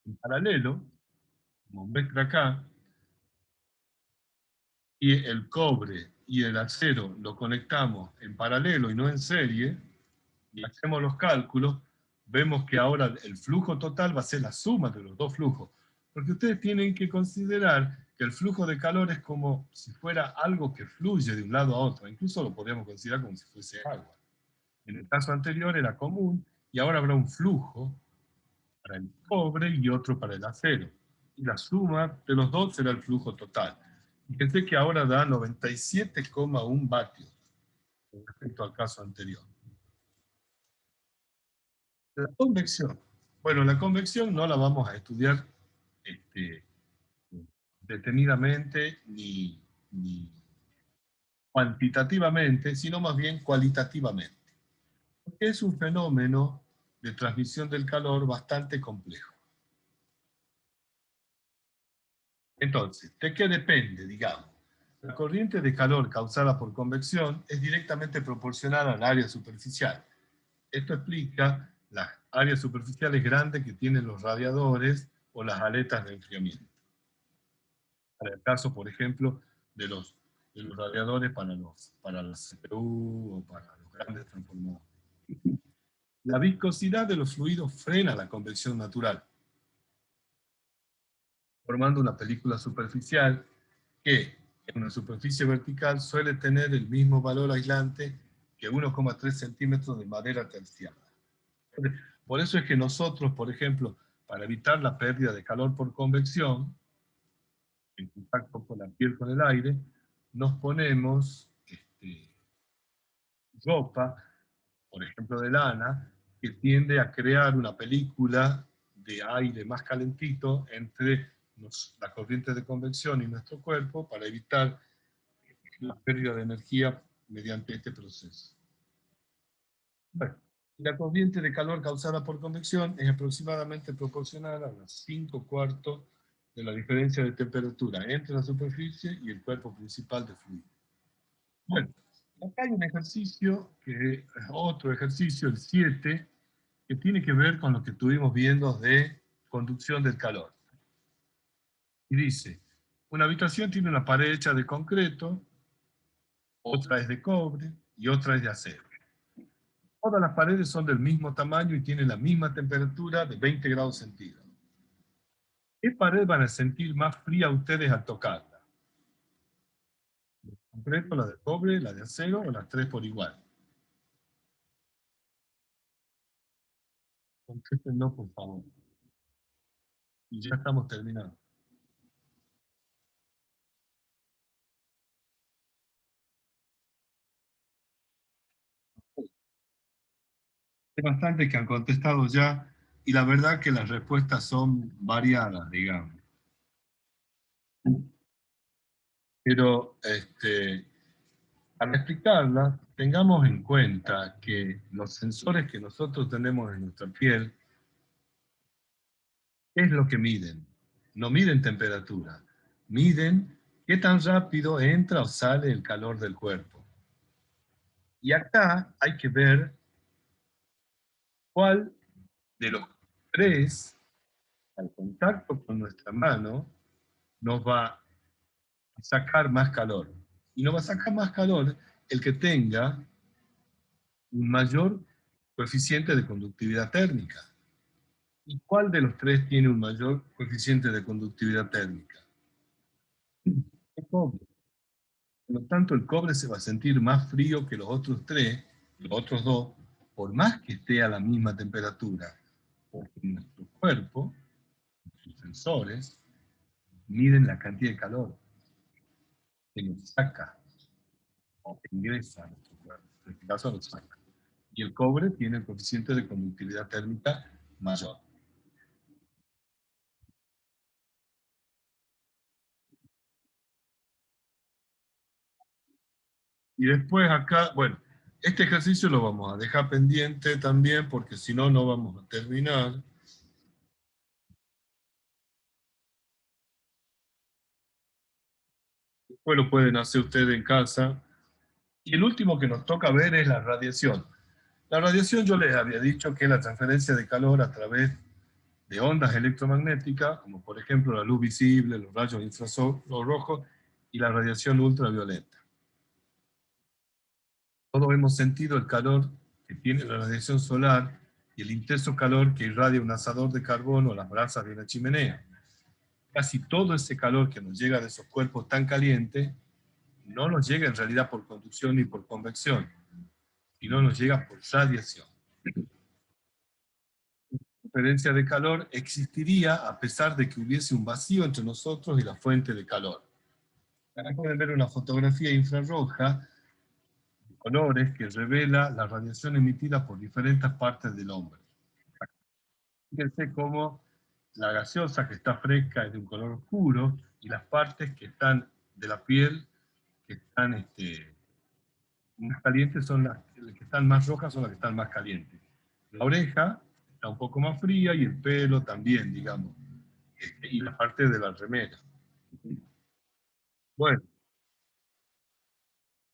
en paralelo, como muestra acá, y el cobre y el acero lo conectamos en paralelo y no en serie, y hacemos los cálculos, vemos que ahora el flujo total va a ser la suma de los dos flujos. Porque ustedes tienen que considerar que el flujo de calor es como si fuera algo que fluye de un lado a otro. Incluso lo podríamos considerar como si fuese agua. En el caso anterior era común, y ahora habrá un flujo para el cobre y otro para el acero. Y la suma de los dos será el flujo total. Fíjense que ahora da 97,1 vatios con respecto al caso anterior. La convección. Bueno, la convección no la vamos a estudiar detenidamente ni cuantitativamente, sino más bien cualitativamente. Porque es un fenómeno de transmisión del calor bastante complejo. Entonces, ¿de qué depende, digamos? La corriente de calor causada por convección es directamente proporcional al área superficial. Esto explica las áreas superficiales grandes que tienen los radiadores o las aletas de enfriamiento. Para el caso, por ejemplo, de los radiadores para la CPU o para los grandes transformadores. La viscosidad de los fluidos frena la convección natural, formando una película superficial que en una superficie vertical suele tener el mismo valor aislante que 1,3 centímetros de madera terciada. Por eso es que nosotros, por ejemplo, para evitar la pérdida de calor por convección, en contacto con la piel con el aire, nos ponemos ropa, por ejemplo de lana, que tiende a crear una película de aire más calentito entre la corriente de convección y nuestro cuerpo para evitar la pérdida de energía mediante este proceso. Bueno, la corriente de calor causada por convección es aproximadamente proporcional a las 5/4 de la diferencia de temperatura entre la superficie y el cuerpo principal de fluido. Bueno, acá hay un ejercicio, que es otro ejercicio, el 7, que tiene que ver con lo que estuvimos viendo de conducción del calor. Y dice, una habitación tiene una pared hecha de concreto, otra es de cobre y otra es de acero. Todas las paredes son del mismo tamaño y tienen la misma temperatura de 20 grados centígrados. ¿Qué pared van a sentir más fría ustedes al tocarla? ¿La de concreto, la de cobre, la de acero o las tres por igual? Contéstenlo, por favor. Y ya estamos terminando. Hay bastantes que han contestado ya, y la verdad que las respuestas son variadas, digamos. Pero para explicarlas, tengamos en cuenta que los sensores que nosotros tenemos en nuestra piel, ¿qué es lo que miden? No miden temperatura, miden qué tan rápido entra o sale el calor del cuerpo. Y acá hay que ver cuál de los tres, al contacto con nuestra mano, nos va a sacar más calor. Y nos va a sacar más calor el que tenga un mayor coeficiente de conductividad térmica. ¿Y cuál de los tres tiene un mayor coeficiente de conductividad térmica? El cobre. Por lo tanto, el cobre se va a sentir más frío que los otros tres, los otros dos, por más que esté a la misma temperatura. Porque nuestro cuerpo, sus sensores, miden la cantidad de calor que nos saca o que ingresa a nuestro cuerpo. En este caso, lo saca. Y el cobre tiene el coeficiente de conductividad térmica mayor. Y después acá, bueno, este ejercicio lo vamos a dejar pendiente también porque si no, no vamos a terminar. Después lo pueden hacer ustedes en casa. Y el último que nos toca ver es la radiación. La radiación yo les había dicho que es la transferencia de calor a través de ondas electromagnéticas, como por ejemplo la luz visible, los rayos infrarrojos y la radiación ultravioleta. Todos hemos sentido el calor que tiene la radiación solar y el intenso calor que irradia un asador de carbón o las brasas de una chimenea. Casi todo ese calor que nos llega de esos cuerpos tan calientes no nos llega en realidad por conducción ni por convección, sino nos llega por radiación. La diferencia de calor existiría a pesar de que hubiese un vacío entre nosotros y la fuente de calor. Acá pueden ver una fotografía infrarroja de colores que revela la radiación emitida por diferentes partes del hombre. Fíjense cómo la gaseosa que está fresca es de un color oscuro y las partes que están de la piel que están más calientes son las que están más rojas, son las que están más calientes. La oreja está un poco más fría y el pelo también, digamos, y la parte de la remera. Bueno,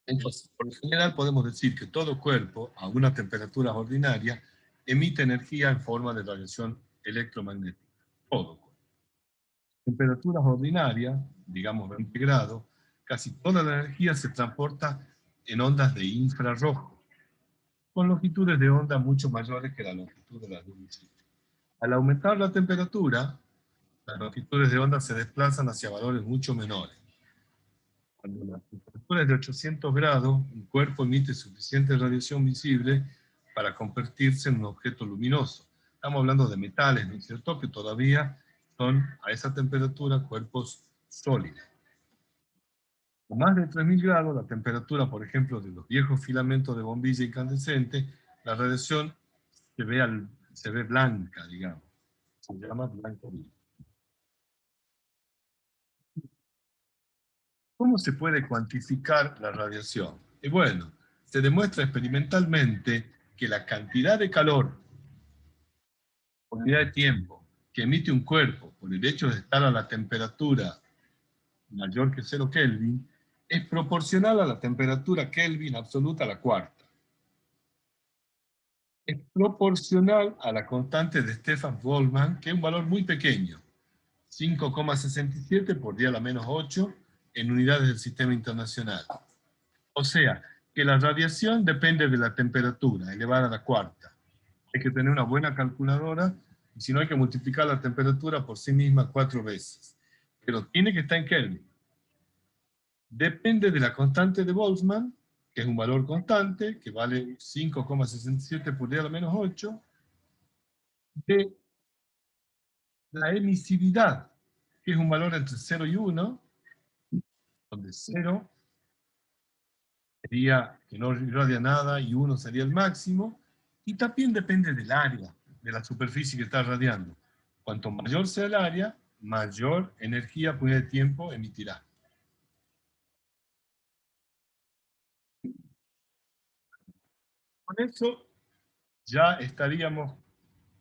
entonces, por lo general podemos decir que todo cuerpo, a una temperatura ordinaria, emite energía en forma de radiación electromagnética. Todo cuerpo. Temperaturas ordinarias, digamos 20 grados, casi toda la energía se transporta en ondas de infrarrojo, con longitudes de onda mucho mayores que la longitud de la luz visible. Al aumentar la temperatura, las longitudes de onda se desplazan hacia valores mucho menores. Cuando la temperatura es de 800 grados, un cuerpo emite suficiente radiación visible para convertirse en un objeto luminoso. Estamos hablando de metales, ¿no es cierto?, que todavía son a esa temperatura cuerpos sólidos. A más de 3000 grados, la temperatura, por ejemplo, de los viejos filamentos de bombilla incandescente, la radiación se ve blanca, digamos. Se llama blanco vivo. ¿Cómo se puede cuantificar la radiación? Y bueno, se demuestra experimentalmente que la cantidad de calor, por unidad de tiempo, que emite un cuerpo por el hecho de estar a la temperatura mayor que 0 Kelvin, es proporcional a la temperatura Kelvin absoluta a la cuarta. Es proporcional a la constante de Stefan Boltzmann, que es un valor muy pequeño, 5,67 por 10 a la menos 8 en unidades del sistema internacional. O sea, que la radiación depende de la temperatura, elevada a la cuarta. Hay que tener una buena calculadora, y si no hay que multiplicar la temperatura por sí misma 4 veces. Pero tiene que estar en Kelvin. Depende de la constante de Boltzmann, que es un valor constante, que vale 5,67 por 10 a la menos 8, de la emisividad, que es un valor entre 0 y 1, donde 0 sería que no irradia nada y 1 sería el máximo, y también depende del área, de la superficie que está radiando. Cuanto mayor sea el área, mayor energía por unidad de tiempo emitirá. Con eso ya estaríamos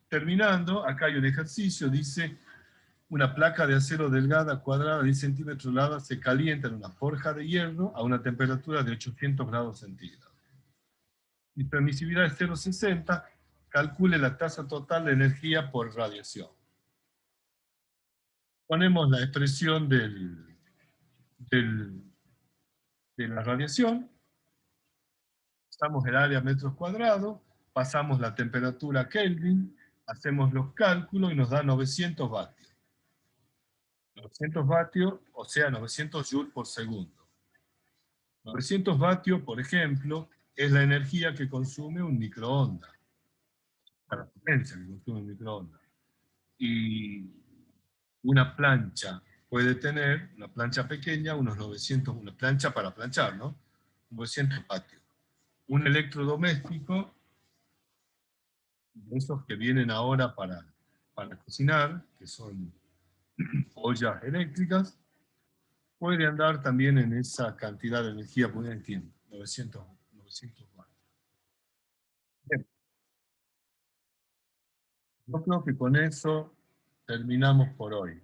terminando. Acá hay un ejercicio, dice: una placa de acero delgada, cuadrada, 10 centímetros de lado, se calienta en una forja de hierro a una temperatura de 800 grados centígrados. Mi permisividad es 0,60, calcule la tasa total de energía por radiación. Ponemos la expresión de la radiación, usamos el área metros cuadrados, pasamos la temperatura a Kelvin, hacemos los cálculos y nos da 900 vatios. 900 vatios, o sea, 900 joules por segundo. 900 vatios, por ejemplo, es la energía que consume un microondas. La potencia que consume un microondas. Y una plancha puede tener, una plancha pequeña, unos 900, una plancha para planchar, ¿no? 900 vatios. Un electrodoméstico, de esos que vienen ahora para cocinar, que son ollas eléctricas, puede andar también en esa cantidad de energía por el tiempo, 900 vatios. Bien. Yo creo que con eso terminamos por hoy.